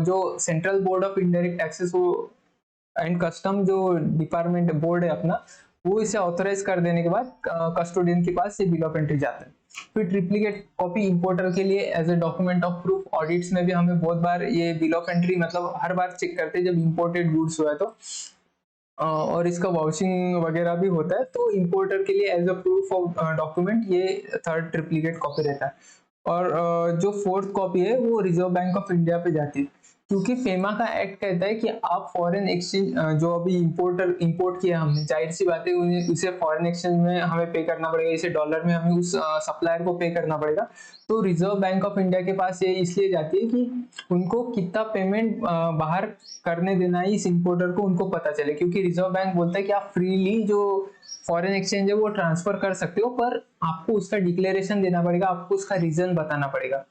जो central board of indirect taxes and custom जो डिपार्टमेंट बोर्ड है अपना, वो इसे ऑथराइज कर देने के बाद कस्टोडियन के पास ये बिल ऑफ एंट्री जाता है। फिर ट्रिप्लीकेट कॉपी इंपोर्टर के लिए as a document of proof, audits में भी हमें बहुत बार ये बिल ऑफ एंट्री मतलब हर बार चेक करते हैं जब इंपोर्टेड गुड्स हुआ है तो, और इसका वाउचिंग वगैरह भी होता है, तो इंपोर्टर के लिए as a proof of document ये थर्ड ट्रिप्लीकेट कॉपी रहता है। और जो फोर्थ कॉपी है वो रिजर्व बैंक ऑफ इंडिया पे जाती है, क्योंकि फेमा का एक्ट कहता है कि आप फॉरेन एक्सचेंज जो अभी इंपोर्ट किया हमने, जाहिर सी बात है उसे फॉरेन एक्सचेंज में हमें पे करना पड़ेगा, इसे डॉलर में हमें उस सप्लायर को पे करना पड़ेगा। तो रिजर्व बैंक ऑफ इंडिया के पास ये इसलिए जाती है कि उनको कितना पेमेंट बाहर करने देना है इस इंपोर्टर को, उनको पता चले। क्योंकि रिजर्व बैंक बोलता है कि आप फ्रीली जो फॉरेन एक्सचेंज है वो ट्रांसफर कर सकते हो, पर आपको उसका डिक्लेरेशन देना पड़ेगा, आपको उसका रीजन बताना पड़ेगा।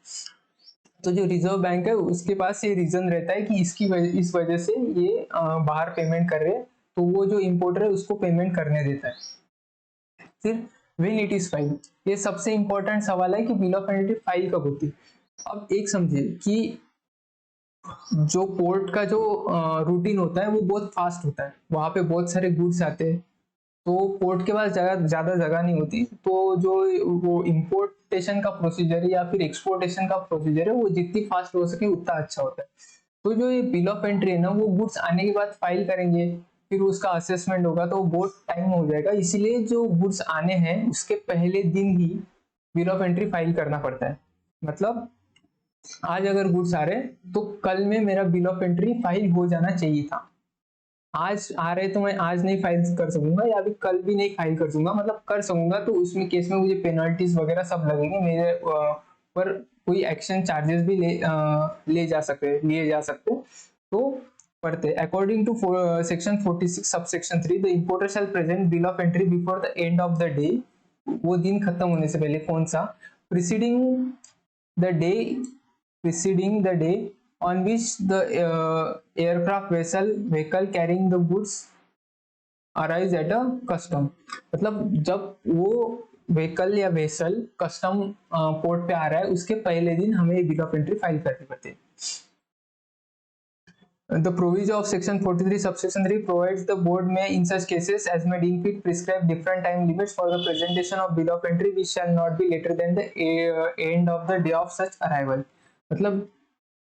तो जो रिजर्व बैंक है उसके पास ये रीजन रहता है कि इस वजह से ये बाहर पेमेंट कर रहे हैं, तो वो जो इंपोर्टर है उसको पेमेंट करने देता है। फिर व्हेन इट इज फाइल, ये सबसे इंपॉर्टेंट सवाल है कि बिल ऑफ एंट्री फाइल कब होती है। अब एक समझिए कि जो पोर्ट का जो रूटीन होता है वो बहुत फास्ट होता है, वहां पे बहुत सारे गुड्स आते हैं, तो पोर्ट के पास ज्यादा जगह नहीं होती, तो जो वो इंपोर्टेशन का प्रोसीजर है या फिर एक्सपोर्टेशन का प्रोसीजर है वो जितनी फास्ट हो सके उतना अच्छा होता है। तो जो ये बिल ऑफ एंट्री है ना, वो गुड्स आने के बाद फाइल करेंगे, फिर उसका असेसमेंट होगा, तो बहुत टाइम हो जाएगा। इसीलिए जो गुड्स आने हैं उसके पहले दिन ही बिल ऑफ एंट्री फाइल करना पड़ता है। मतलब आज अगर गुड्स आ रहे तो कल में मेरा बिल ऑफ एंट्री फाइल हो जाना चाहिए था। आज आ रहे तो मैं आज नहीं फाइल कर सकूंगा या अभी कल भी नहीं फाइल कर सकूंगा, मतलब कर सकूंगा तो उसमें केस में मुझे पेनल्टीज वगैरह सब लगेंगे मेरे पर, कोई एक्शन चार्जेस भी लिए जा सकते तो पड़ते। According to section 46 sub section 3, the importer shall present bill of entry before the end of the day, वो दिन खत्म होने से पहले, कौन सा, preceding the day on which the aircraft vehicle carrying the goods arrives at a custom। मतलब जब वो व्हीकल या वेसल कस्टम पोर्ट पे आ रहा है उसके पहले दिन हमें बिल ऑफ एंट्री फाइल करनी पड़ती है। The provision of section 43 subsection 3 provides the board may in such cases as may deem fit prescribe different time limits for the presentation of bill of entry which shall not be later than the end of the day of such arrival. मतलब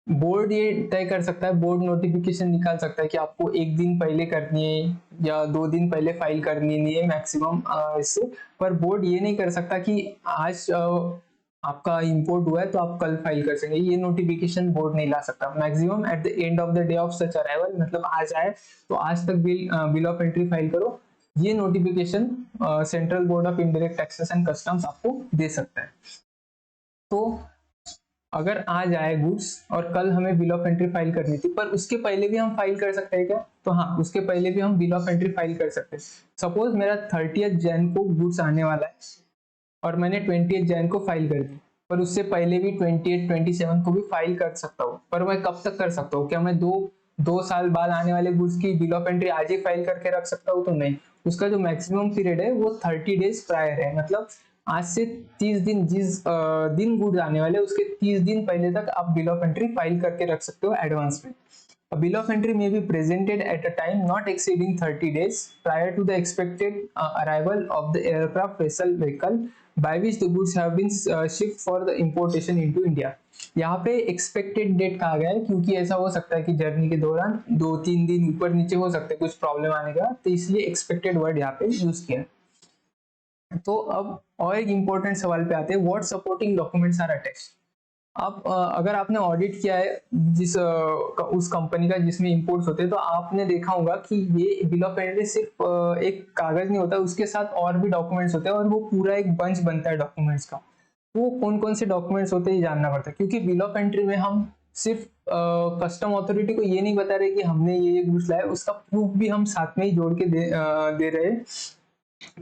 board ये तय कर सकता है, board notification निकाल सकता है कि आपको एक दिन पहले करनी है या 2 दिन पहले फाइल करनी है मैक्सिमम इससे, पर बोर्ड ये नहीं कर सकता कि आज आपका इंपोर्ट हुआ है तो आप कल फाइल कर सकेंगे, ये नोटिफिकेशन बोर्ड नहीं ला सकता। Maximum at the end of the day of such arrival, मतलब आज आए तो आज तक बिल ऑफ एंट्री फाइल करो, ये notification central board of indirect taxes and customs आपको दे सकता है। तो अगर आज आए गुड्स और कल हमें बिल ऑफ एंट्री फाइल करनी थी, पर उसके पहले भी हम फाइल कर सकते हैं क्या? तो हाँ, उसके पहले भी हम बिल ऑफ एंट्री फाइल कर सकते हैं। सपोज मेरा 30 जैन को गुड्स आने वाला है और मैंने 20 जैन को फाइल कर दी, पर उससे पहले भी 28, 27 को भी फाइल कर सकता हूँ। पर मैं कब तक कर सकता हूँ? क्या मैं दो साल बाद आने वाले गुड्स की बिल ऑफ एंट्री आज ही फाइल करके रख सकता हूँ? तो नहीं, उसका जो मैक्सिमम पीरियड है वो 30 डेज प्रायर है। मतलब आज से 30 दिन, जिस दिन गुड्स आने वाले उसके 30 दिन पहले तक आप बिल ऑफ एंट्री फाइल करके रख सकते हो एडवांस में। A bill of entry may be presented at a time not exceeding 30 days prior to the expected arrival of the aircraft vessel vehicle by which the goods have been shipped for the importation into India. यहाँ पे expected date कहा गया है क्योंकि ऐसा हो सकता है कि जर्नी के दौरान 2-3 दिन ऊपर नीचे हो सकते हैं कुछ प्रॉब्लम आने का, तो इसलिए expected वर्ड यहाँ पे यूज किया। तो अब और एक इम्पोर्टेंट सवाल पे आते हैं, what supporting documents are attached. आप अगर आपने ऑडिट किया है उस कंपनी का जिसमें इंपोर्ट्स होते हैं, तो आपने देखा होगा कि ये बिल ऑफ एंट्री सिर्फ एक कागज नहीं होता, उसके साथ और भी डॉक्यूमेंट्स होते हैं और वो पूरा एक बंच बनता है डॉक्यूमेंट्स का। वो कौन कौन से डॉक्यूमेंट्स होते हैं ये जानना पड़ता है, क्योंकि बिल ऑफ एंट्री में हम सिर्फ कस्टम अथॉरिटी को ये नहीं बता रहे कि हमने ये गुड्स लाया, उसका प्रूफ भी हम साथ में ही जोड़ के दे रहे हैं।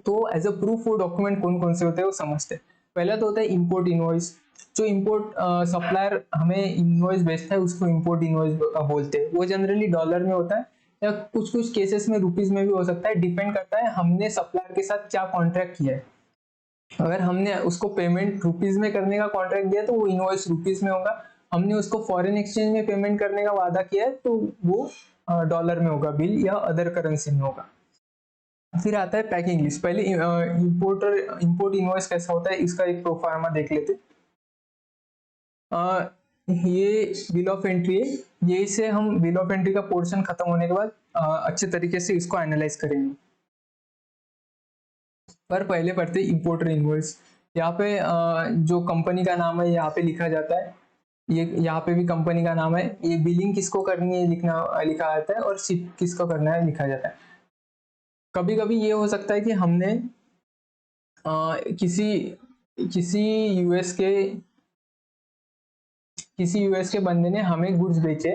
तो एज अ प्रूफ वो डॉक्यूमेंट कौन कौन से होते हैं वो समझते हैं। पहला तो होता है इंपोर्ट इनवॉइस। जो इंपोर्ट सप्लायर हमें इनवॉइस भेजता है उसको इंपोर्ट इनवॉइस बोलते हैं। वो जनरली डॉलर में होता है या कुछ कुछ केसेस में रुपीज में भी हो सकता है, डिपेंड करता है हमने सप्लायर के साथ क्या कॉन्ट्रैक्ट किया है। अगर हमने उसको पेमेंट रुपीज में करने का कॉन्ट्रैक्ट दिया तो वो इनवॉइस रुपीज में होगा। हमने उसको फॉरेन एक्सचेंज में पेमेंट करने का वादा किया है तो वो डॉलर में होगा बिल, या अदर करेंसी में होगा। फिर आता है पैकिंग लिस्ट। पहले इंपोर्ट इनवॉइस कैसा होता है इसका एक प्रोफार्मा देख लेते। ये बिल ऑफ एंट्री है, यही से हम बिल ऑफ एंट्री का पोर्शन खत्म होने के बाद अच्छे तरीके से इसको एनालाइज करेंगे। पर पहले पढ़ते इंपोर्टर इनवॉइस। यहाँ पे जो कंपनी का नाम है यहाँ पे लिखा जाता है, ये यहाँ पे भी कंपनी का नाम है, ये बिलिंग किसको करनी है लिखा जाता है और शिप किसको करना है लिखा जाता है। कभी कभी ये हो सकता है कि हमने किसी यूएस के बंदे ने हमें गुड्स बेचे,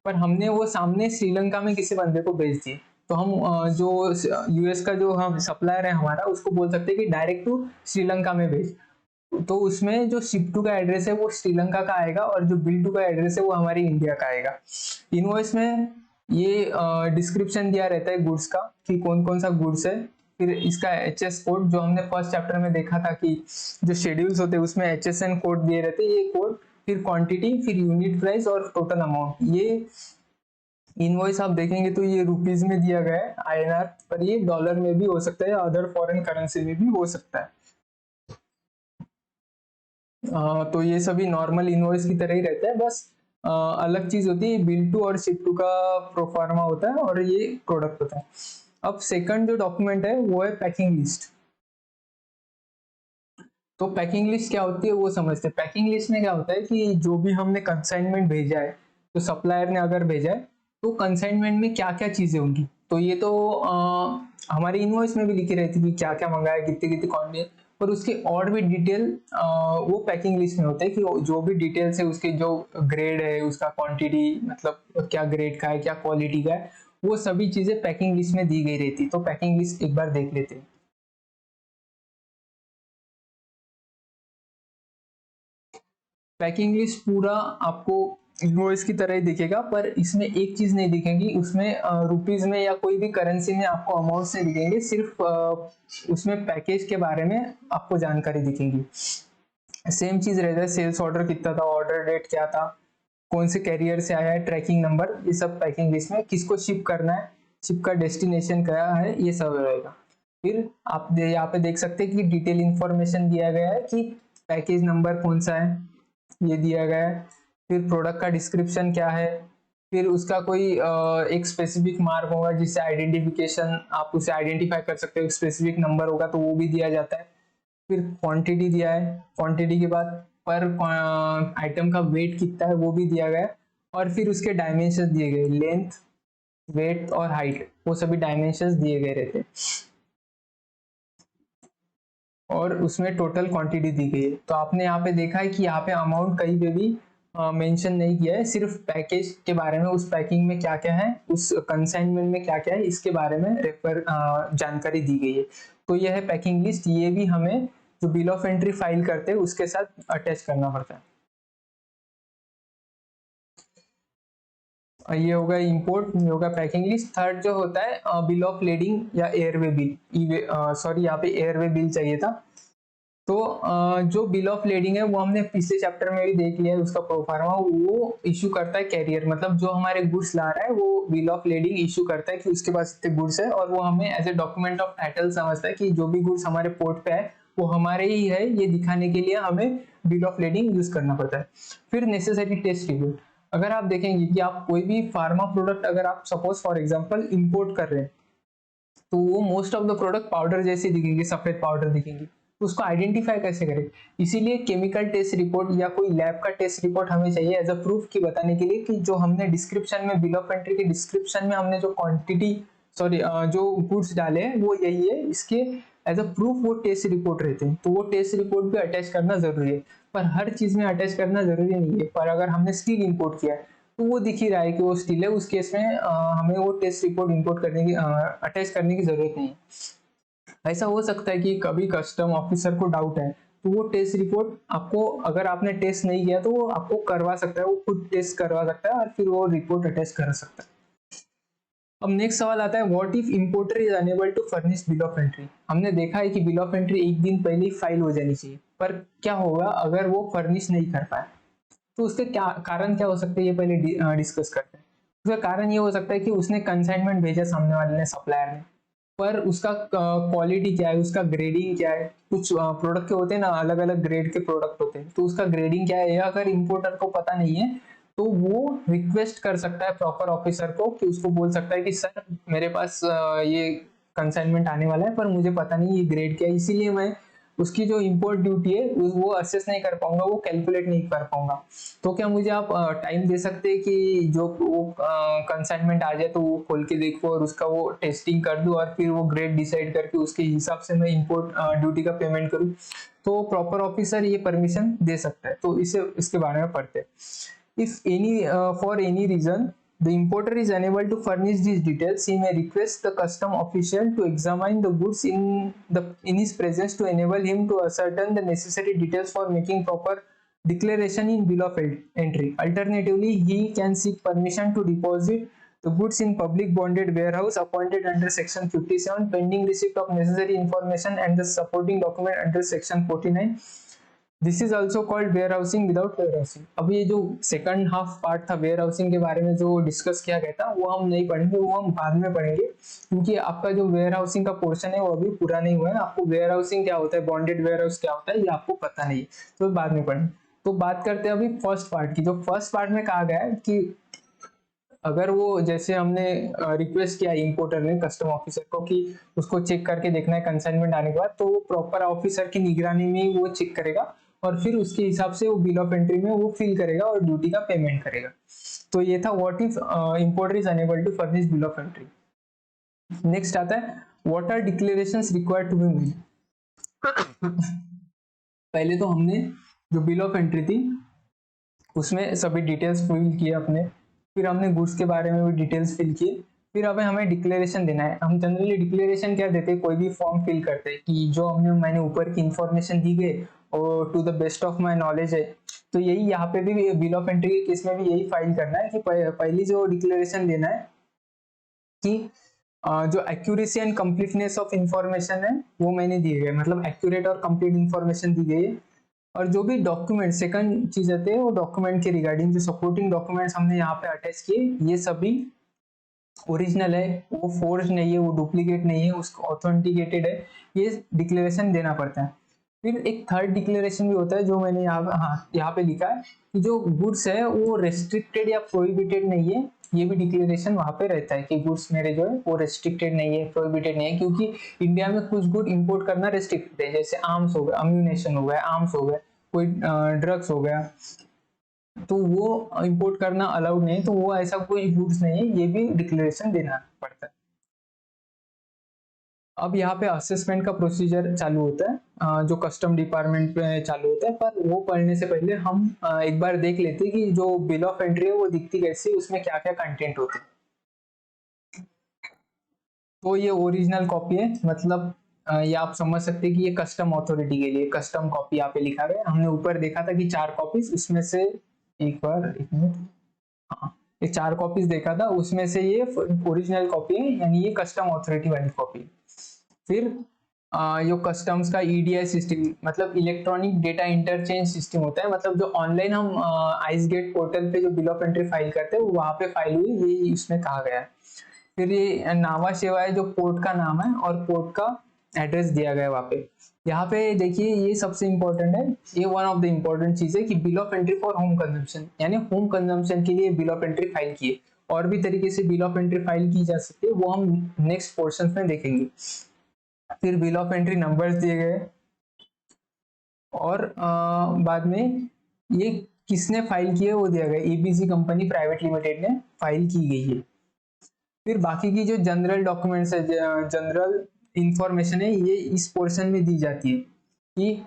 पर हमने वो सामने श्रीलंका में किसी बंदे को बेच दिए, तो हम जो यूएस का जो हम सप्लायर है हमारा उसको बोल सकते हैं कि डायरेक्ट टू श्रीलंका में भेज। तो उसमें जो शिप टू का एड्रेस है वो श्रीलंका का आएगा और जो बिल टू का एड्रेस है वो हमारी इंडिया का आएगा। इनवॉइस में ये डिस्क्रिप्शन दिया रहता है गुड्स का कि कौन कौन सा गुड्स है, फिर इसका एचएस कोड जो हमने फर्स्ट चैप्टर में देखा था कि जो शेड्यूल्स होते हैं उसमें एचएसएन कोड दिए रहते हैं, ये कोड, फिर क्वांटिटी, फिर यूनिट प्राइस और टोटल अमाउंट। ये इनवॉइस आप देखेंगे तो ये रुपीज में दिया गया है आईएनआर, पर ये डॉलर में भी हो सकता है, अदर फॉरेन करेंसी में भी हो सकता है। तो ये सभी नॉर्मल इनवॉइस की तरह ही रहता है, बस अलग चीज होती है, बिल टू और शिप टू का प्रोफार्मा होता है और ये प्रोडक्ट होता है। अब सेकंड जो डॉक्यूमेंट है वो है पैकिंग लिस्ट। तो पैकिंग लिस्ट क्या होती है वो समझते हैं। पैकिंग लिस्ट में क्या होता है कि जो भी हमने कंसाइनमेंट भेजा है, तो सप्लायर ने अगर भेजा है तो कंसाइनमेंट में क्या क्या चीजें होंगी, तो ये तो हमारी इनवॉइस में भी लिखी रहती है कि क्या क्या मंगाया, कितनी कितनी क्वांटिटी, पर उसके और भी डिटेल वो पैकिंग लिस्ट में होता है कि जो भी डिटेल्स है, उसके जो ग्रेड है, उसका क्वांटिटी, मतलब क्या ग्रेड का है, क्या क्वालिटी का है, वो सभी चीजें पैकिंग लिस्ट में दी गई रहती है। तो पैकिंग लिस्ट एक बार देख लेते हैं। पैकिंग लिस्ट पूरा आपको इनवॉइस की तरह ही दिखेगा, पर इसमें एक चीज नहीं दिखेगी, उसमें रुपीज में या कोई भी करेंसी में आपको अमाउंट से दिखेंगे, सिर्फ उसमें पैकेज के बारे में आपको जानकारी दिखेगी। सेम चीज रहता है, सेल्स ऑर्डर कितना था, ऑर्डर डेट क्या था, कौन से कैरियर से आया है, ट्रैकिंग नंबर, ये सब पैकिंग लिस्ट में, किसको शिप करना है, शिप का डेस्टिनेशन क्या है, ये सब रहेगा। फिर आप यहाँ पे देख सकते हैं कि डिटेल इंफॉर्मेशन दिया गया है कि पैकेज नंबर कौन सा है, ये दिया गया है। फिर प्रोडक्ट का डिस्क्रिप्शन क्या है, फिर उसका कोई एक स्पेसिफिक मार्क होगा जिससे आइडेंटिफिकेशन, आप उसे आइडेंटिफाई कर सकते हो, स्पेसिफिक नंबर होगा तो वो भी दिया जाता है। फिर क्वांटिटी दिया है, क्वांटिटी के बाद पर आइटम का वेट कितना है वो भी दिया गया है। और फिर उसके डायमेंशन दिए गए, लेंथ, वेट और हाइट, वो सभी डायमेंशंस दिए गए रहते हैं। और उसमें टोटल क्वांटिटी दी गई है। तो आपने यहाँ पे देखा है कि यहाँ पे अमाउंट कहीं पे भी मेंशन नहीं किया है, सिर्फ पैकेज के बारे में, उस पैकिंग में क्या क्या है, उस कंसाइनमेंट में क्या क्या है, इसके बारे में जानकारी दी गई है। तो यह है पैकिंग लिस्ट। ये भी हमें जो बिल ऑफ एंट्री फाइल करते हैं उसके साथ अटैच करना पड़ता है। ये होगा इंपोर्ट, ये होगा पैकिंग लिस्ट। थर्ड जो होता है बिल ऑफ लेडिंग या एयरवे बिल, सॉरी यहाँ पे एयरवे बिल चाहिए था। तो जो बिल ऑफ लेडिंग है वो हमने पिछले चैप्टर में भी देख लिया है, उसका प्रोफार्मा वो इशू करता है कैरियर, मतलब जो हमारे गुड्स ला रहा है वो बिल ऑफ लेडिंग इशू करता है कि उसके पास इतने गुड्स है, और वो हमें as a document of title समझता है कि जो भी गुड्स हमारे पोर्ट पे है वो हमारे ही है, ये दिखाने के लिए हमें बिल ऑफ लेडिंग यूज करना पड़ता है। फिर नेसेसरी टेस्ट रिपोर्ट, अगर आप देखेंगे कि आप कोई भी फार्मा प्रोडक्ट अगर आप सपोज फॉर एग्जाम्पल इम्पोर्ट कर रहे हैं, तो वो most of the product powder जैसे दिखेंगे, सफेद पाउडर दिखेंगे, तो उसको आइडेंटिफाई कैसे करें। इसीलिए केमिकल टेस्ट रिपोर्ट या कोई लैब का टेस्ट रिपोर्ट हमें चाहिए एज अ प्रूफ की बताने के लिए कि जो हमने डिस्क्रिप्शन में, बिल ऑफ एंट्री के डिस्क्रिप्शन में हमने जो क्वांटिटी, सॉरी जो गुड्स डाले हैं वो यही है, इसके एज अ प्रूफ वो टेस्ट रिपोर्ट रहते हैं। तो वो टेस्ट रिपोर्ट भी अटैच करना जरूरी है, पर हर चीज में अटैच करना जरूरी नहीं है। पर अगर हमने स्टील इंपोर्ट किया है तो वो दिख ही रहा है कि वो स्टील है, उस केस में हमें वो टेस्ट रिपोर्ट इंपोर्ट करने की, अटैच करने की जरूरत नहीं है। ऐसा हो सकता है कि कभी कस्टम ऑफिसर को डाउट है, तो वो टेस्ट रिपोर्ट आपको, अगर आपने टेस्ट नहीं किया तो वो आपको करवा सकता है, वो खुद टेस्ट करवा सकता है और फिर वो रिपोर्ट अटैच कर सकता है। अब नेक्स्ट सवाल आता है, what if importer is unable to furnish bill of entry. हमने देखा है कि बिल ऑफ एंट्री एक दिन पहले ही फाइल हो जानी चाहिए, पर क्या होगा अगर वो फर्निश नहीं कर पाए, तो उसके क्या कारण क्या हो सकते हैं, ये पहले डिस्कस करते हैं। उसका कारण ये हो सकता है कि उसने कंसाइनमेंट भेजा सामने वाले ने, सप्लायर ने, पर उसका क्वालिटी क्या है, उसका ग्रेडिंग क्या है, कुछ प्रोडक्ट के होते हैं ना, अलग अलग ग्रेड के प्रोडक्ट होते हैं, तो उसका ग्रेडिंग क्या है, अगर इंपोर्टर को पता नहीं है तो वो रिक्वेस्ट कर सकता है प्रॉपर ऑफिसर को, कि उसको बोल सकता है कि सर मेरे पास ये कंसाइनमेंट आने वाला है पर मुझे पता नहीं ये ग्रेड क्या है, इसीलिए मैं उसकी जो इंपोर्ट ड्यूटी है वो असेस नहीं कर पाऊंगा, वो कैलकुलेट नहीं कर पाऊंगा। तो क्या मुझे आप टाइम दे सकते हैं कि जो वो कंसाइनमेंट आ जाए तो वो खोल के देखो और उसका वो टेस्टिंग कर दूं और फिर वो ग्रेड डिसाइड करके उसके हिसाब से मैं इंपोर्ट ड्यूटी का पेमेंट करूं। तो प्रॉपर ऑफिसर ये परमिशन दे सकता है। तो इसे इसके बारे में पढ़ते हैं। If any for any reason the importer is unable to furnish these details, he may request the custom official to examine the goods in his presence to enable him to ascertain the necessary details for making proper declaration in bill of entry. Alternatively, he can seek permission to deposit the goods in public bonded warehouse appointed under section 57 pending receipt of necessary information and the supporting document under section 49. This is also called warehousing without warehousing. अब ये जो second half part था warehousing के बारे में जो discuss किया गया था वो हम नहीं पढ़ेंगे, वो हम बाद में पढ़ेंगे, क्योंकि आपका जो वेयर हाउसिंग का पोर्शन है वो अभी पूरा नहीं हुआ है। आपको वेयर हाउसिंग क्या होता है, बॉन्डेड वेयर हाउस क्या होता है, ये आपको पता नहीं है, तो बाद में पढ़ेंगे। तो बात करते हैं अभी फर्स्ट पार्ट की। जो फर्स्ट पार्ट में कहा गया है कि अगर वो, जैसे हमने रिक्वेस्ट किया इंपोर्टर ने कस्टम ऑफिसर को कि उसको चेक करके देखना है कंसाइनमेंट आने के बाद, तो वो प्रॉपर ऑफिसर की निगरानी में वो चेक करेगा और फिर उसके हिसाब से वो बिल ऑफ एंट्री में वो फिल करेगा और ड्यूटी का पेमेंट करेगा। तो ये था what if importer is unable to furnish bill of entry. Next आता है what are declarations required to be made. पहले तो हमने जो बिल ऑफ एंट्री थी उसमें सभी डिटेल्स फिल किए अपने, फिर हमने गुड्स के बारे में भी डिटेल्स फिल किए, फिर अब हमें डिक्लेरेशन देना है। हम जनरली डिक्लेरेशन क्या देते हैं, कोई भी फॉर्म फिल करते हैं कि जो मैंने ऊपर की इंफॉर्मेशन दी गई और to the best of my knowledge है। तो यही यहाँ पे भी बिल ऑफ एंट्री के केस में भी यही फाइल करना है कि पहली जो डिक्लेरेशन देना है कि जो accuracy and completeness of information है वो मैंने दी गई, मतलब एक्यूरेट और कंप्लीट इंफॉर्मेशन दी गई है। और जो भी डॉक्यूमेंट सेकंड चीज आते हैं वो डॉक्यूमेंट के रिगार्डिंग जो सपोर्टिंग डॉक्यूमेंट्स हमने यहाँ पे अटैच किए ये सभी ओरिजिनल है, वो फोर्ज नहीं है, वो डुप्लीकेट नहीं है, उसको ऑथेंटिकेटेड है, ये डिक्लेरेशन देना पड़ता है। फिर एक थर्ड डिक्लेरेशन भी होता है जो मैंने यहाँ पे लिखा है कि जो गुड्स है वो रेस्ट्रिक्टेड या प्रोहिबिटेड नहीं है, ये भी डिक्लेरेशन वहां पे रहता है कि गुड्स मेरे जो है वो रेस्ट्रिक्टेड नहीं है, प्रोहिबिटेड नहीं है, क्योंकि इंडिया में कुछ गुड इंपोर्ट करना रेस्ट्रिक्टेड है, जैसे आर्म्स हो गया, अम्यूनेशन हो गया, आर्म्स हो गया, कोई ड्रग्स हो गया, तो वो इंपोर्ट करना अलाउड नहीं, तो वो ऐसा कोई गुड्स नहीं है, ये भी डिक्लेरेशन देना पड़ता है। अब यहाँ पे असेसमेंट का प्रोसीजर चालू होता है, जो कस्टम डिपार्टमेंट में चालू होता है, पर वो पढ़ने से पहले हम एक बार देख लेते हैं कि जो बिल ऑफ एंट्री है वो दिखती कैसी है, उसमें क्या क्या कंटेंट होते हैं। तो ये ओरिजिनल कॉपी है, मतलब ये आप समझ सकते हैं कि ये कस्टम अथॉरिटी के लिए कस्टम कॉपी यहाँ पे लिखा गया है। हमने ऊपर देखा था कि 4 कॉपीज, उसमें से एक मिनट, हाँ, ये 4 कॉपीज देखा था, उसमें से ये ओरिजिनल कॉपी है, यानी ये कस्टम अथॉरिटी वाली कॉपी है। फिर जो कस्टम्स का ईडीआई सिस्टम, मतलब इलेक्ट्रॉनिक डेटा इंटरचेंज सिस्टम होता है, मतलब जो ऑनलाइन हम आइस गेट पोर्टल पे जो बिल ऑफ एंट्री फाइल करते हैं वो वहां पे फाइल हुई, ये इसमें कहा गया है। फिर ये नावा सेवा है, जो पोर्ट का नाम है और पोर्ट का एड्रेस दिया गया है वहां पे। यहाँ पे देखिए ये सबसे इंपॉर्टेंट है, ये वन ऑफ द इंपॉर्टेंट चीज है कि bill of entry for home consumption, यानी होम कंजम्पशन के लिए बिल ऑफ एंट्री फाइल की है। और भी तरीके से बिल ऑफ एंट्री फाइल की जा सकती है, वो हम नेक्स्ट पोर्शन में देखेंगे। फिर बिल ऑफ एंट्री नंबर्स दिए गए, और बाद में ये किसने फाइल किया है वो दिया गया, एबीसी कंपनी प्राइवेट लिमिटेड ने फाइल की गई है। फिर बाकी की जो जनरल डॉक्यूमेंट्स है, जनरल इंफॉर्मेशन है, ये इस पोर्शन में दी जाती है कि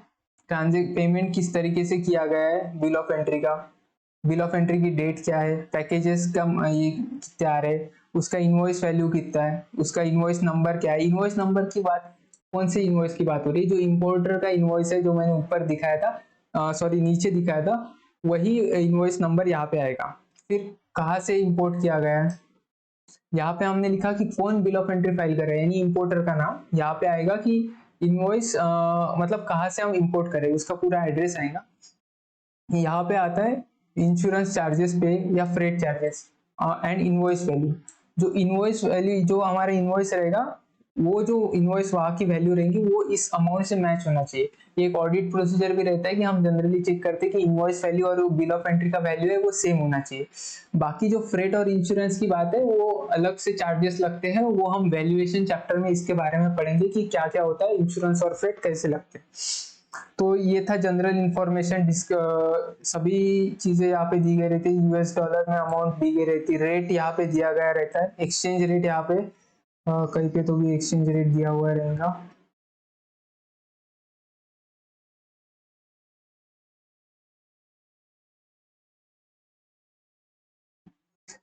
ट्रांजेक्ट पेमेंट किस तरीके से किया गया है, बिल ऑफ एंट्री का, बिल ऑफ एंट्री की डेट क्या है, पैकेजेस का ये कितने आ रहे हैं, उसका इनवॉइस वैल्यू कितना है, उसका इनवॉइस नंबर क्या है। इनवॉइस नंबर की बात, कौन से इनवॉइस की बात हो रही है, जो इंपोर्टर का इनवॉइस है जो मैंने ऊपर दिखाया था, सॉरी नीचे दिखाया था, वही इनवॉइस नंबर यहाँ पे आएगा। फिर कहाँ से इंपोर्ट किया गया है, यहाँ पे हमने लिखा कि कौन बिल ऑफ एंट्री फाइल कर रहा है, यानी इंपोर्टर का नाम यहाँ पे आएगा कि इनवॉइस मतलब कहाँ से हम इंपोर्ट करें, उसका पूरा एड्रेस आएगा। यहाँ पे आता है इंश्योरेंस चार्जेस पे या freight charges and invoice value. जो इनवॉइस वैल्यू, जो हमारा इनवॉइस रहेगा, वो जो इनवॉइस वहां की वैल्यू रहेंगी वो इस अमाउंट से मैच होना चाहिए। एक ऑडिट प्रोसीजर भी रहता है कि हम जनरली चेक करते हैं कि इनवॉइस वैल्यू और बिल ऑफ एंट्री का वैल्यू है वो सेम होना चाहिए। बाकी जो फ्रेट और इंश्योरेंस की बात है वो अलग से चार्जेस लगते हैं, वो हम वैल्यूएशन चैप्टर में इसके बारे में पढ़ेंगे कि क्या क्या होता है, इंश्योरेंस और फ्रेट कैसे लगते हैं। तो ये था जनरल इंफॉर्मेशन, सभी चीजें यहाँ पे दी गई रहती है, यूएस डॉलर में अमाउंट दी गई रहती है, रेट यहाँ पे दिया गया रहता है, एक्सचेंज रेट यहाँ पे कहीं पे तो भी एक्सचेंज रेट दिया हुआ रहेगा।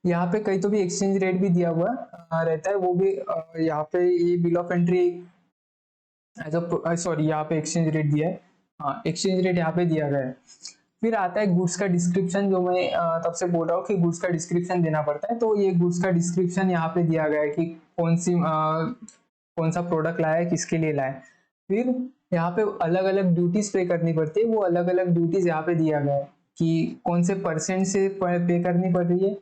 यहाँ पे कहीं तो भी एक्सचेंज रेट भी दिया हुआ रहता है, वो भी यहाँ पे ये bill of entry as a, sorry यहाँ पे एक्सचेंज रेट दिया है, हाँ एक्सचेंज रेट यहाँ पे दिया गया है। फिर आता है गुड्स का डिस्क्रिप्शन, जो मैं तब से बोल रहा हूँ कि गुड्स का डिस्क्रिप्शन देना पड़ता है। तो ये गुड्स का डिस्क्रिप्शन यहाँ पे दिया गया है कि कौन सा प्रोडक्ट लाया है, किसके लिए लाया है। फिर यहाँ पे अलग अलग ड्यूटीज पे करनी पड़ती है, वो अलग अलग ड्यूटीज यहाँ पे दिया गया है कि कौन से परसेंट से पे करनी पड़ रही है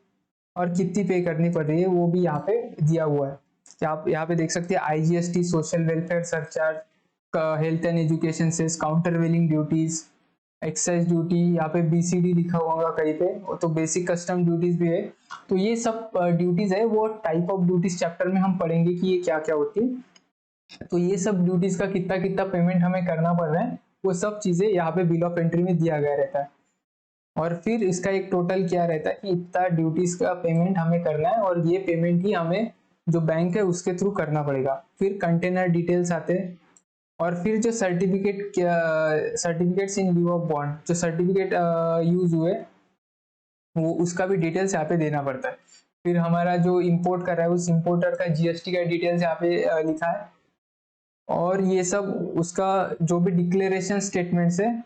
और कितनी पे करनी पड़ रही है, वो भी यहाँ पे दिया हुआ है। आप यहाँ पे देख सकते हैं IGST, social welfare surcharge, health and education cess, countervailing duties, excise duty, यहाँ पे बीसीडी लिखा होगा कहीं पे, तो बेसिक कस्टम ड्यूटीज भी है। तो ये सब ड्यूटीज है, वो टाइप ऑफ ड्यूटीज चैप्टर में हम पढ़ेंगे कि ये क्या क्या होती है। तो ये सब ड्यूटीज का कितना कितना पेमेंट हमें करना पड़ रहा है, वो सब चीजें यहाँ पे बिल ऑफ एंट्री में दिया गया रहता है। और फिर इसका एक टोटल क्या रहता है कि इतना ड्यूटीज का पेमेंट हमें करना है, और ये पेमेंट ही हमें जो बैंक है उसके थ्रू करना पड़ेगा। फिर कंटेनर डिटेल्स आते हैं, और फिर जो certificates in leave of bond, जो सर्टिफिकेट यूज हुए वो उसका भी डिटेल्स यहाँ पे देना पड़ता है। फिर हमारा जो इंपोर्ट कर रहा है उस इंपोर्टर का जीएसटी का डिटेल्स यहाँ पे लिखा है। और ये सब उसका जो भी डिक्लेरेशन स्टेटमेंट्स है,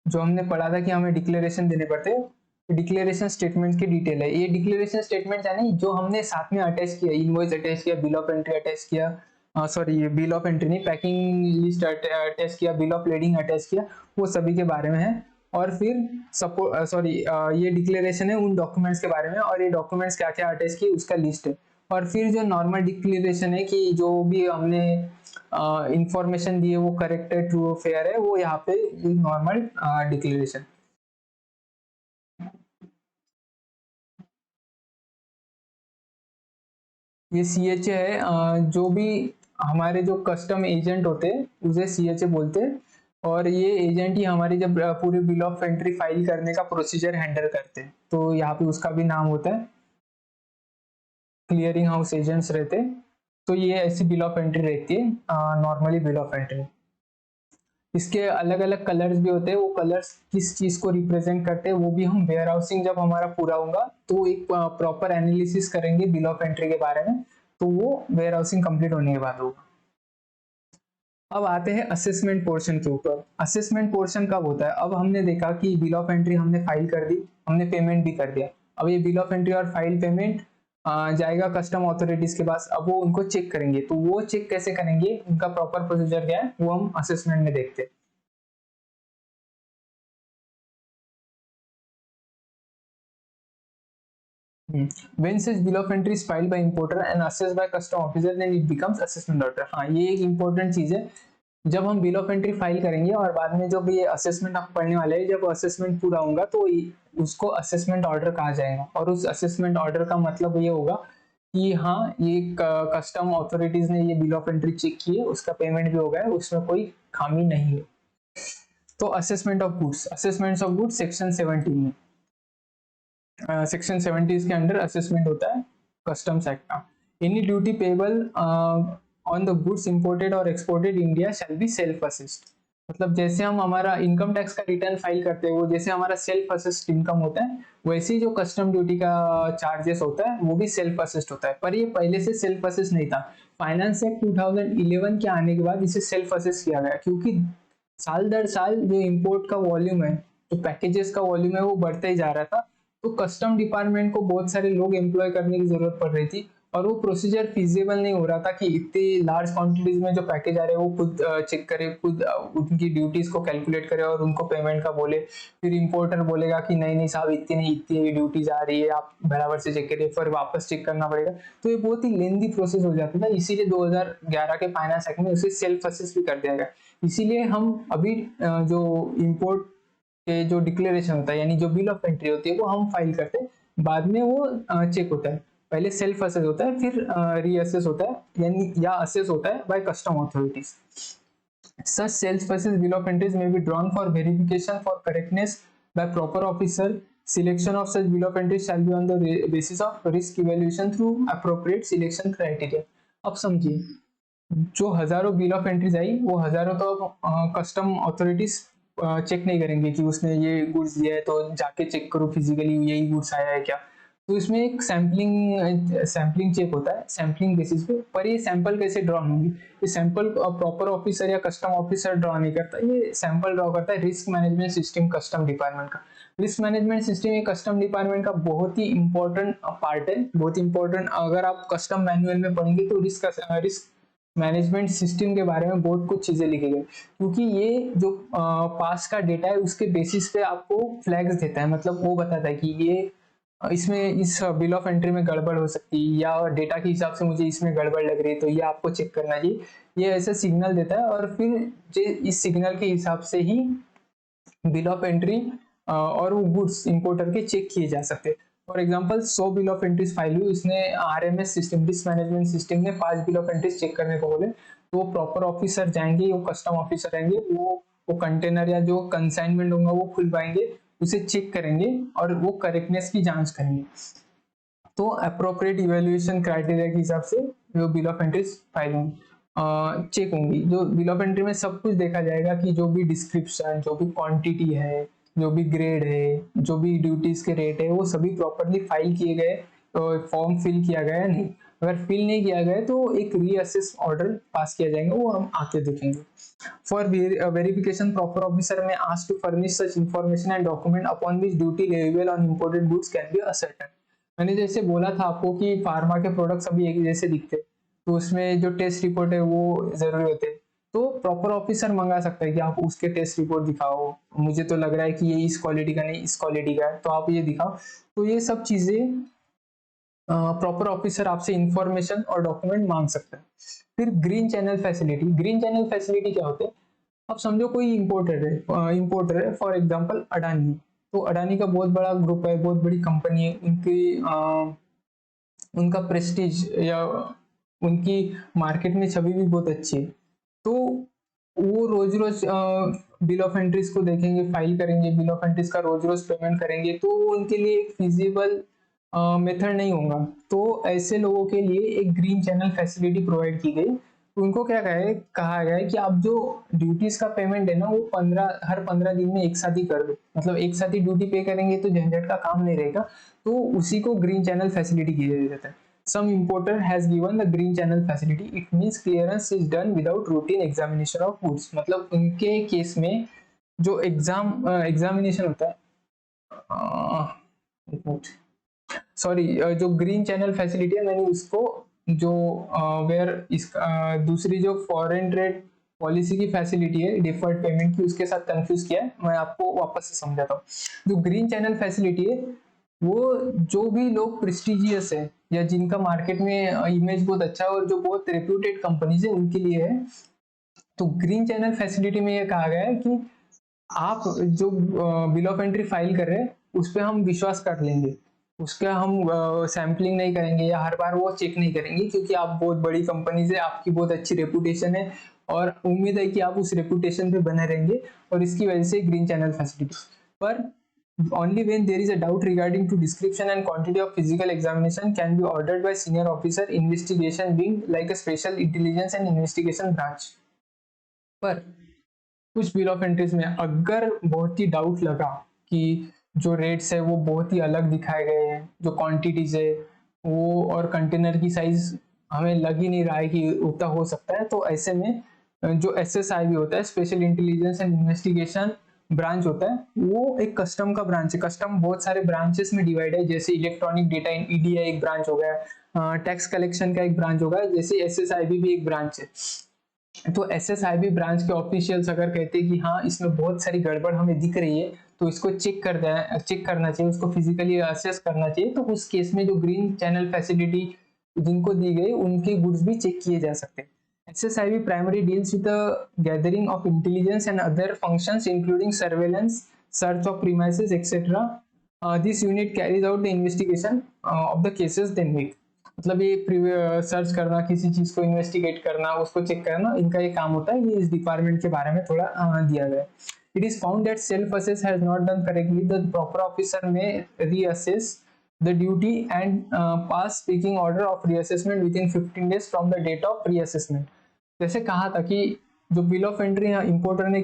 जो हमने पढ़ा था कि हमें डिक्लेरेशन देने पड़ते हैं, डिक्लेरेशन स्टेटमेंट की डिटेल है। ये डिक्लेरेशन स्टेटमेंट है नहीं जो हमने साथ में अटैच किया, इनवॉइस अटैच किया, बिल ऑफ एंट्री अटैच किया, सॉरी ये बिल ऑफ एंट्री नहीं, पैकिंग लिस्ट अटैच किया, बिल ऑफ लेडिंग अटैच किया, वो सभी के बारे में है। और फिर सपोर्ट सॉरी ये डिक्लेरेशन है उन डॉक्यूमेंट्स के बारे में, और ये डॉक्यूमेंट्स क्या क्या अटैच किए उसका लिस्ट है। और फिर जो नॉर्मल डिक्लेरेशन है कि जो भी हमने इंफॉर्मेशन दी है वो करेक्ट है, ट्रू फेयर है, वो यहाँ पे नॉर्मल डिक्लेरेशन। ये सी एच ए है, जो भी हमारे जो कस्टम एजेंट होते हैं उसे सी एच ए बोलते हैं, और ये एजेंट ही हमारी जब पूरी बिल ऑफ एंट्री फाइल करने का प्रोसीजर हैंडल करते हैं, तो यहाँ पे उसका भी नाम होता है, क्लियरिंग हाउस एजेंट्स रहते हैं। तो ये ऐसी बिल ऑफ एंट्री रहती है नॉर्मली बिल ऑफ एंट्री। इसके अलग अलग कलर्स भी होते हैं, वो कलर्स किस चीज को रिप्रेजेंट करते हैं वो भी हम वेयर हाउसिंग जब हमारा पूरा होगा तो एक प्रॉपर एनालिसिस करेंगे बिल ऑफ एंट्री के बारे में, तो वो वेयर हाउसिंग कंप्लीट होने के बाद होगा। अब आते हैं असेसमेंट पोर्शन के ऊपर। असेसमेंट पोर्शन कब होता है? अब हमने देखा कि बिल ऑफ एंट्री हमने फाइल कर दी, हमने पेमेंट भी कर दिया। अब ये बिल ऑफ एंट्री और फाइल पेमेंट जाएगा कस्टम अथॉरिटीज के पास, अब वो उनको चेक करेंगे। तो वो चेक कैसे करेंगे, उनका प्रॉपर प्रोसीजर क्या है, वो हम असेसमेंट में देखते हैं। When such bill of entry is filed by importer and assessed by custom officer, then it becomes assessment order। हाँ, ये एक important चीज है। जब हम बिल ऑफ एंट्री फाइल करेंगे और बाद में जब ये असेसमेंट आप पढ़ने वाले हैं, जब असेसमेंट पूरा होगा तो उसको असेसमेंट ऑर्डर कहा जाएगा, और उस असेसमेंट ऑर्डर का मतलब ये होगा कि हाँ ये कस्टम अथॉरिटीज ने ये बिल ऑफ एंट्री चेक की है, उसका पेमेंट भी हो गया है, उसमें कोई खामी नहीं है। तो assessment of goods, assessment of goods section 17 में, सेक्शन 70 के अंडर असेसमेंट होता है कस्टम्स एक्ट का। Any duty payable on the goods imported और exported India shall be self assessed. मतलब जैसे हम हमारा इनकम टैक्स का रिटर्न फाइल करते हैं, वो जैसे हमारा सेल्फ असेस्ड इनकम होता है, वैसे ही जो कस्टम ड्यूटी का चार्जेस होता है वो भी सेल्फ असेस्ड होता है। पर ये पहले से सेल्फ असेस्ड नहीं था, फाइनेंस एक्ट 2011 के आने के बाद इसे सेल्फ असेस किया गया, क्योंकि साल दर साल जो इम्पोर्ट का वॉल्यूम है, जो पैकेजेस का वॉल्यूम है, वो बढ़ता ही जा रहा था। तो कस्टम डिपार्टमेंट को बहुत सारे लोग एम्प्लॉय करने की जरूरत पड़ रही थी, और वो प्रोसीजर फिजिबल नहीं हो रहा था कि इतनी लार्ज क्वांटिटीज में जो पैकेज आ रहे हैं वो खुद चेक करे, खुद उनकी ड्यूटीज को कैलकुलेट करे और उनको पेमेंट का बोले। फिर इंपोर्टर बोलेगा कि नहीं नहीं साहब इतनी नहीं, इतनी ड्यूटीज आ रही है, आप बराबर से चेक करिए, फिर वापस चेक करना पड़ेगा। तो ये बहुत ही लेंदी प्रोसेस हो जाता था, इसीलिए 2011 के फाइनेंस एक्ट में उसे सेल्फ असेस भी कर दिया गया। इसीलिए हम अभी जो इम्पोर्ट के जो डिक्लेरेशन होता है, यानी जो बिल ऑफ एंट्री होती है, वो हम फाइल करते हैं, बाद में वो चेक होता है। पहले सेल्फ असेस होता है, फिर रीअसेस होता है, यानी या असेस होता है by custom authorities. Such self-assessed bill of entries may be drawn for verification for correctness by proper officer. Selection of such bill of entries shall be on the basis of risk evaluation through appropriate selection criteria। अब समझिए, जो हजारों bill of entries आई, वो हजारों तो custom authorities check नहीं करेंगे कि उसने ये गुड्स दिया है तो जाके चेक करो फिजिकली यही गुड्स आया है क्या। तो इसमें एक सैम्पलिंग चेक होता है, सैम्पलिंग बेसिस पे। पर ये सैंपल कैसे ड्रॉ होंगी, ये सैंपल प्रॉपर ऑफिसर या कस्टम ऑफिसर ड्रॉ नहीं करता, ये सैंपल ड्रॉ करता है risk management system custom department का। रिस्क मैनेजमेंट सिस्टम ये कस्टम डिपार्टमेंट का बहुत ही इंपॉर्टेंट पार्ट है, बहुत इंपॉर्टेंट। अगर आप कस्टम मैनुअल में पढ़ेंगे तो रिस्क मैनेजमेंट सिस्टम के बारे में बहुत कुछ चीजें लिखी गई, क्योंकि ये जो पास का डेटा है उसके बेसिस पे आपको फ्लैग्स देता है। मतलब वो बताता है कि ये इसमें इस बिल ऑफ एंट्री में गड़बड़ हो सकती है, या डेटा के हिसाब से मुझे इसमें गड़बड़ लग रही है, तो ये आपको चेक करना चाहिए। ये ऐसा सिग्नल देता है, और फिर इस सिग्नल के हिसाब से ही बिल ऑफ एंट्री और वो गुड्स इंपोर्टर के चेक किए जा सकते हैं। For example 100 bill of entries file हुई, उसने RMS system risk management system ने 5 बिल ऑफ एंट्रीज चेक करने को बोले, तो वो प्रॉपर ऑफिसर जाएंगे, वो कस्टम ऑफिसर रहेंगे, वो कंटेनर या जो कंसाइनमेंट होगा वो खुलवाएंगे, उसे चेक करेंगे और वो करेक्टनेस की जांच करेंगे। तो अप्रोप्रिएट इवेल्युएशन क्राइटेरिया के हिसाब से जो बिल ऑफ एंट्रीज फाइल होंगी चेक होंगी। जो बिल ऑफ एंट्री में सब कुछ देखा जाएगा कि जो भी डिस्क्रिप्शन, जो भी क्वांटिटी है, जो भी ग्रेड है, जो भी ड्यूटीज के रेट है, वो सभी प्रॉपरली फाइल किए गए, तो फॉर्म फिल किया गया नहीं। अगर फिल नहीं किया गया तो एक रीअसेस ऑर्डर पास किया जाएगा, वो हम आके देखेंगे। For verification proper officer may asked to furnish such information and document upon which duty leviable on imported goods can be ascertain. मैंने जैसे बोला था आपको कि फार्मा के प्रोडक्ट्स अभी एक जैसे दिखते हैं, तो उसमें जो टेस्ट रिपोर्ट है वो जरूरी होते हैं। तो प्रॉपर ऑफिसर मंगा सकता है कि आप उसके टेस्ट रिपोर्ट दिखाओ, मुझे तो लग रहा है कि ये इस क्वालिटी का नहीं इस क्वालिटी का है, तो आप ये दिखाओ। तो ये सब चीजें प्रॉपर ऑफिसर आपसे इंफॉर्मेशन और डॉक्यूमेंट मांग सकता है। फिर green channel facility, green channel facility क्या होते हैं? अब समझो कोई इंपोर्टर है फॉर एग्जांपल अडानी। तो अडानी का बहुत बड़ा ग्रुप है, बहुत बड़ी कंपनी है, उनका प्रेस्टीज या उनकी मार्केट में छवि भी बहुत अच्छी है। तो वो रोज रोज बिल ऑफ एंट्रीज को देखेंगे, फाइल करेंगे, बिल ऑफ एंट्रीज का रोज रोज पेमेंट करेंगे, तो वो उनके लिए एक फिजिबल मेथड नहीं होगा। तो ऐसे लोगों के लिए एक ग्रीन चैनल फैसिलिटी प्रोवाइड की गई। उनको क्या कहा गया है कि आप जो ड्यूटीज का पेमेंट है ना वो हर 15 दिन में एक साथ ही कर दो, मतलब एक साथ ही ड्यूटी पे करेंगे तो झंझट का काम नहीं रहेगा। तो उसी को ग्रीन चैनल फैसिलिटी किया जाता है। Some importer has given the green channel facility. It means clearance is done without routine examination of goods. मतलब उनके केस में जो एग्जामिनेशन होता है, सॉरी, जो ग्रीन चैनल फैसिलिटी है मैंने उसको जो वेयर इस दूसरी जो फॉरेन ट्रेड पॉलिसी की फैसिलिटी है डिफर्ड पेमेंट की, उसके साथ कंफ्यूज किया है। मैं आपको वापस से समझाता हूँ। जो ग्रीन चैनल फैसिलिटी है वो जो भी लोग प्रेस्टिजियस है या जिनका मार्केट में इमेज बहुत अच्छा है और जो बहुत रेप्यूटेड कंपनीज है उनके लिए है। तो ग्रीन चैनल फैसिलिटी में ये कहा गया है कि आप जो बिल ऑफ एंट्री फाइल कर रहे हैं उस पर हम विश्वास कर लेंगे, उसका हम सैम्पलिंग नहीं करेंगे या हर बार वो चेक नहीं करेंगे, क्योंकि आप बहुत बड़ी कंपनी से आपकी बहुत अच्छी रेपुटेशन है और उम्मीद है कि आप उस रेपुटेशन पे बने रहेंगे, और इसकी वजह से ग्रीन चैनल फैसिलिटी। पर only when there is a doubt regarding to description and quantity of physical examination can be ordered by senior officer investigation wing like a special intelligence and investigation branch। पर कुछ bill of entries में अगर बहुत ही doubt लगा कि जो rates है वो बहुत ही अलग दिखाए गए हैं, जो क्वांटिटीज है वो और कंटेनर की साइज हमें लग ही नहीं रहा है कि उतना हो सकता है, तो ऐसे में जो SSIB होता है, special intelligence and investigation branch होता है, वो एक कस्टम का ब्रांच है। कस्टम बहुत सारे ब्रांचेस में डिवाइड है, जैसे इलेक्ट्रॉनिक डेटा EDI एक ब्रांच हो गया, टैक्स कलेक्शन का एक ब्रांच होगा, जैसे SSIB भी एक ब्रांच है। तो SSIB ब्रांच के ऑफिशियल्स अगर कहते हैं कि हाँ इसमें बहुत सारी गड़बड़ हमें दिख रही है तो इसको चेक करना चाहिए, उसको फिजिकली असेस करना चाहिए, तो उस केस में जो ग्रीन चैनल फैसिलिटी जिनको दी गई उनके गुड्स भी चेक किए जा सकते हैं। SSIB primarily deals with the gathering of intelligence and other functions including surveillance, search of premises, etc. This unit carries out the investigation of the cases then make। मतलब ये सर्च करना, किसी चीज को इन्वेस्टिगेट करना, उसको चेक करना, इनका ये काम होता है। ये इस डिपार्टमेंट के बारे में थोड़ा दिया गया है। It is found that self assess has not done correctly, the proper officer may reassess the duty and pass speaking order of reassessment within 15 days from the date of reassessment. जैसे कहा था कि जो bill of entry importer ने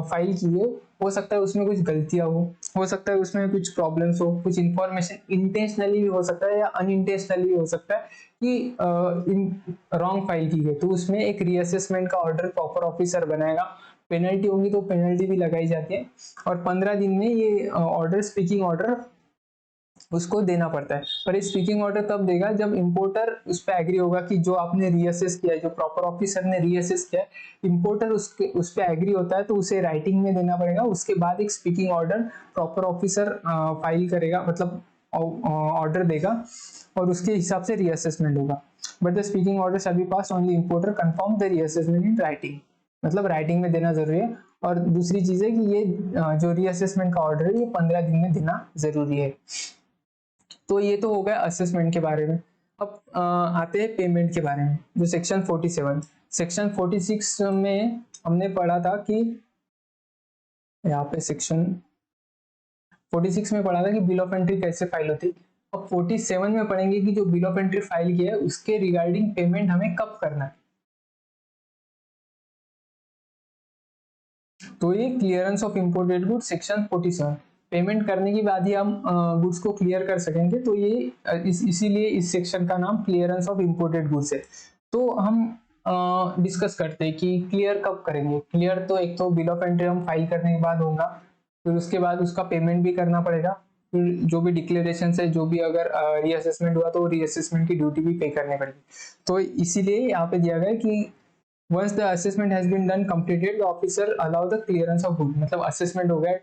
file की है, हो सकता है उसमें कुछ गलतियां हो सकता है उसमें कुछ प्रॉब्लम्स हो, कुछ इंफॉर्मेशन इंटेंशनली भी हो सकता है या अनइंटेंशनली भी हो सकता है कि रॉन्ग फाइल की गई, तो उसमें एक रीअसेसमेंट का ऑर्डर प्रॉपर ऑफिसर बनाएगा। पेनल्टी होगी तो पेनल्टी भी लगाई जाती है, और 15 दिन में ये ऑर्डर स्पीकिंग ऑर्डर उसको देना पड़ता है। पर ये स्पीकिंग ऑर्डर तब देगा जब इंपोर्टर उस पर एग्री होगा कि जो आपने रीअसेस किया है, जो प्रॉपर ऑफिसर ने रीअसेस किया है, इंपोर्टर उस पर एग्री होता है तो उसे राइटिंग में देना पड़ेगा। उसके बाद एक speaking order proper officer file करेगा, मतलब ऑर्डर देगा, और उसके हिसाब से रीअसेसमेंट होगा। But the speaking order shall be passed only importer confirm the reassessment in writing, मतलब राइटिंग में देना जरूरी है। और दूसरी चीज है कि ये जो रीअसेसमेंट का ऑर्डर है ये 15 दिन में देना जरूरी है। तो ये तो हो गया असेसमेंट के बारे में। अब आते हैं पेमेंट के बारे में, जो सेक्शन 47। सेक्शन 46 में हमने पढ़ा था कि यहाँ पे सेक्शन 46 में पढ़ा था कि बिल ऑफ एंट्री कैसे फाइल होती। अब 47 में पढ़ेंगे कि जो बिल ऑफ एंट्री फाइल किया है उसके रिगार्डिंग पेमेंट हमें कब करना है। तो ये clearance of imported goods section 47, payment करने के बाद ही हम गुड्स को क्लियर कर सकेंगे, तो ये इसीलिए इस सेक्शन का नाम क्लियरेंस ऑफ इंपोर्टेड गुड्स है। तो हम डिस्कस करते हैं कि क्लियर कब करेंगे। क्लियर तो एक तो बिल ऑफ एंट्री हम फाइल करने के बाद होगा, फिर उसके बाद उसका पेमेंट भी करना पड़ेगा, फिर जो भी डिक्लेरेशन है, जो भी अगर रीअसेसमेंट हुआ तो रीअसेसमेंट की ड्यूटी भी पे करनी पड़ेगी। तो इसीलिए यहाँ पे दिया गया है कि once the assessment has been done completed the officer allow the clearance of good, मतलब असेसमेंट हो गया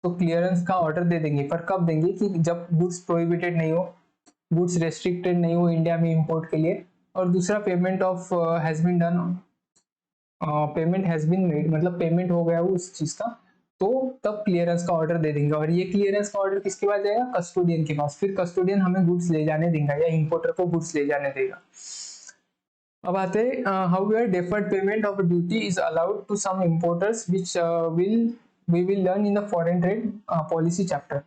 तो क्लियरेंस का ऑर्डर दे देंगे, पर कब देंगे कि जब गुड्स प्रोहिबिटेड नहीं हो, गुड्स रेस्ट्रिक्टेड नहीं हो इंडिया में इंपोर्ट के लिए, और दूसरा payment of has been done, payment has been made, मतलब पेमेंट हो गया वो उस चीज का, तो तब क्लियरेंस का ऑर्डर दे देंगे। और ये क्लियरेंस का ऑर्डर किसके पास जाएगा? कस्टोडियन के पास। फिर कस्टोडियन हमें गुड्स ले जाने देगा या इंपोर्टर को गुड्स ले जाने देगा। अब आते हैं how where deferred payment of duty is allowed to some importers which we will learn in the foreign trade policy chapter.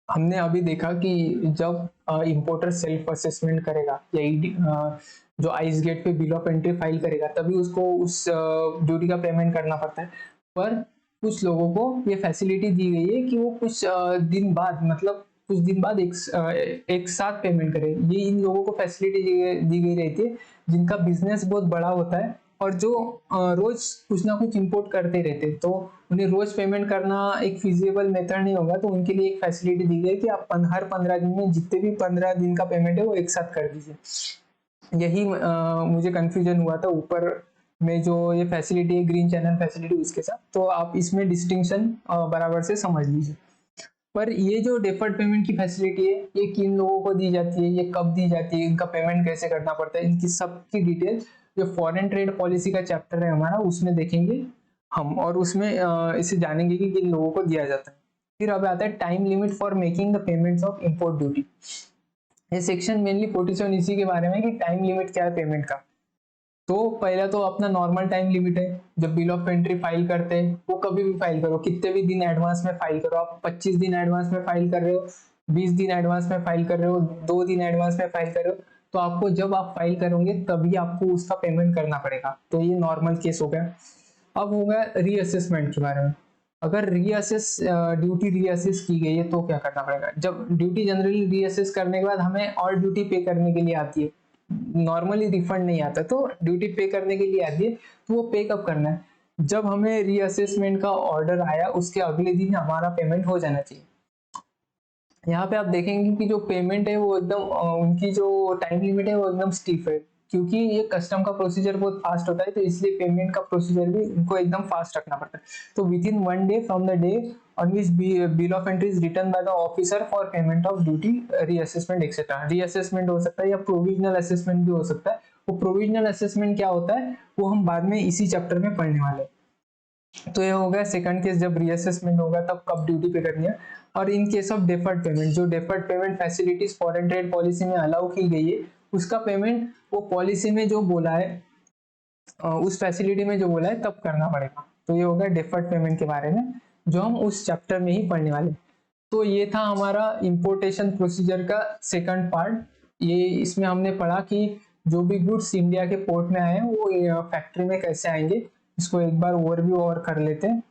हमने अभी देखा कि जब इंपोर्टर सेल्फ असेसमेंट करेगा या जो आइस गेट पे बिल ऑफ एंट्री फाइल करेगा तभी उसको उस ड्यूटी का पेमेंट करना पड़ता है। पर कुछ लोगों को ये फैसिलिटी दी गई है कि वो कुछ दिन बाद, मतलब कुछ दिन बाद एक साथ पेमेंट करें। ये इन लोगों को फैसिलिटी दी गई रहती है जिनका बिजनेस बहुत बड़ा होता है और जो रोज कुछ ना कुछ इंपोर्ट करते रहते हैं, तो उन्हें रोज पेमेंट करना एक फिजिबल मेथड नहीं होगा, तो उनके लिए एक फैसिलिटी दी गई कि आप हर 15 दिन में जितने भी 15 दिन का पेमेंट है वो एक साथ कर दीजिए। यही मुझे कंफ्यूजन हुआ था ऊपर में जो ये फैसिलिटी है ग्रीन चैनल फैसिलिटी उसके साथ, तो आप इसमें डिस्टिंक्शन बराबर से समझ लीजिए। पर ये जो डेफर्ड पेमेंट की फैसिलिटी है ये किन लोगों को दी जाती है, ये कब दी जाती है, इनका पेमेंट कैसे करना पड़ता है, इनकी सबकी डिटेल जो फॉरेन ट्रेड पॉलिसी का चैप्टर है हमारा उसमें देखेंगे हम, और उसमें इसे जानेंगे कि किन लोगों को दिया जाता है। फिर अब आता है time limit for making the payments of import duty. ये सेक्शन मेनली 47 इसी के बारे में कि टाइम लिमिट क्या है पेमेंट का। तो पहला तो अपना नॉर्मल टाइम लिमिट है, जब बिल ऑफ एंट्री फाइल करते हैं वो कभी भी फाइल करो, कितने भी दिन एडवांस में फाइल करो। आप 25 दिन एडवांस में फाइल कर रहे हो, 20 दिन एडवांस में फाइल कर रहे हो, 2 दिन एडवांस में फाइल कर रहे हो, तो आपको जब आप फाइल करोगे तभी आपको उसका पेमेंट करना पड़ेगा। तो ये नॉर्मल केस हो गया। अब हो गया रीअसेसमेंट के बारे में। अगर रीअसेस ड्यूटी रीअसेस की गई है तो क्या करना पड़ेगा? जब ड्यूटी जनरली रीअसेस करने के बाद हमें और ड्यूटी पे करने के लिए आती है, नॉर्मली रिफंड नहीं आता, तो ड्यूटी पे करने के लिए आती है, तो वो पे कब करना है? जब हमें रीअसेसमेंट का ऑर्डर आया उसके अगले दिन हमारा पेमेंट हो जाना चाहिए। यहाँ पे आप देखेंगे कि जो पेमेंट है वो एकदम उनकी जो टाइम लिमिट है वो एकदम स्टीफ है, क्योंकि ये कस्टम का प्रोसीजर बहुत फास्ट होता है, तो इसलिए पेमेंट का प्रोसीजर भी उनको एकदम फास्ट रखना पड़ता है। तो with in 1 day from the day on which bill of entry is written by the officer for payment of duty, reassessment etc. reassessment हो सकता है या प्रोविजनल असेसमेंट भी हो सकता है। वो प्रोविजनल असेसमेंट क्या होता है वो हम बाद में इसी चैप्टर में पढ़ने वाले हैं। तो ये हो गया सेकंड केस, जब रीअसेसमेंट होगा तब कब ड्यूटी पे करनी है। और in case of deferred payment, जो deferred payment facilities foreign trade policy में अलाउ की गई है उसका पेमेंट वो पॉलिसी में जो बोला है, उस फैसिलिटी में जो बोला है तब करना पड़ेगा। तो ये हो गया डेफर्ड पेमेंट के बारे में जो हम उस चैप्टर में ही पढ़ने वाले। तो ये था हमारा इंपोर्टेशन प्रोसीजर का सेकंड पार्ट। ये इसमें हमने पढ़ा कि जो भी गुड्स इंडिया के पोर्ट में आए हैं वो फैक्ट्री में कैसे आएंगे, इसको एक बार ओवरव्यू और कर लेते हैं।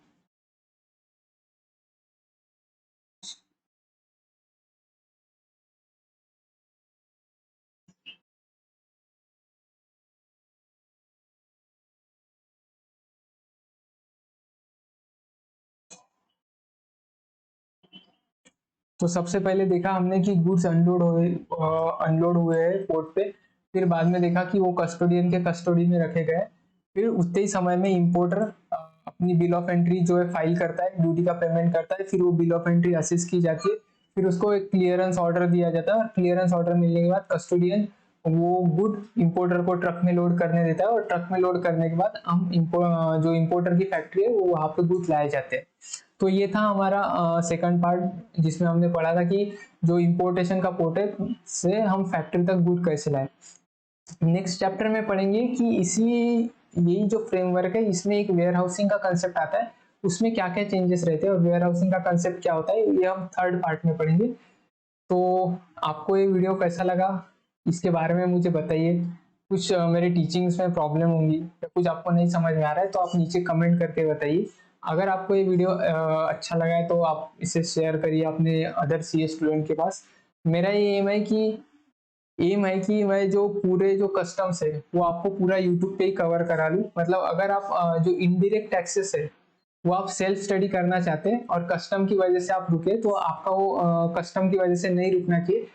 तो सबसे पहले देखा हमने कि गुड्स अनलोड हुए हैं पोर्ट पे। फिर बाद में देखा कि वो कस्टोडियन के कस्टडी में रखे गए। फिर उतने ही समय में इंपोर्टर अपनी बिल ऑफ एंट्री जो है फाइल करता है, ड्यूटी का पेमेंट करता है, फिर वो बिल ऑफ एंट्री असेस की जाती है, फिर उसको एक क्लियरेंस ऑर्डर दिया जाता है, और क्लियरेंस ऑर्डर मिलने के बाद कस्टोडियन वो गुड इंपोर्टर को ट्रक में लोड करने देता है, और ट्रक में लोड करने के बाद हम जो इंपोर्टर की फैक्ट्री है वो वहां पे गुड्स लाए जाते हैं। तो ये था हमारा सेकंड पार्ट जिसमें हमने पढ़ा था कि जो इंपोर्टेशन का पोर्ट है से हम फैक्ट्री तक गुड कैसे लाए। नेक्स्ट चैप्टर में पढ़ेंगे कि इसी यही जो फ्रेमवर्क है इसमें एक वेयर हाउसिंग का कंसेप्ट आता है, उसमें क्या क्या चेंजेस रहते हैं और वेयर हाउसिंग का कंसेप्ट क्या होता है, ये हम थर्ड पार्ट में पढ़ेंगे। तो आपको ये वीडियो कैसा लगा इसके बारे में मुझे बताइए। कुछ मेरे टीचिंग्स में प्रॉब्लम होंगी या कुछ आपको नहीं समझ में आ रहा है तो आप नीचे कमेंट करके बताइए। अगर आपको ये वीडियो अच्छा लगा है तो आप इसे शेयर करिए अपने अदर सीए स्टूडेंट के पास। मेरा ये एम है कि मैं जो पूरे जो कस्टम्स है वो आपको पूरा यूट्यूब पे ही कवर करा लूँ। मतलब अगर आप जो इनडायरेक्ट टैक्सेस है वो आप सेल्फ स्टडी करना चाहते हैं और कस्टम की वजह से आप रुके, तो आपका वो कस्टम की वजह से नहीं रुकना चाहिए,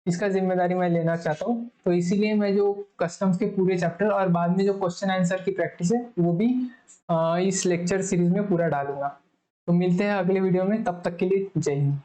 इसका जिम्मेदारी मैं लेना चाहता हूँ। तो इसीलिए मैं जो कस्टम्स के पूरे चैप्टर और बाद में जो क्वेश्चन आंसर की प्रैक्टिस है वो भी इस लेक्चर सीरीज में पूरा डालूंगा। तो मिलते हैं अगले वीडियो में, तब तक के लिए जय हिंद।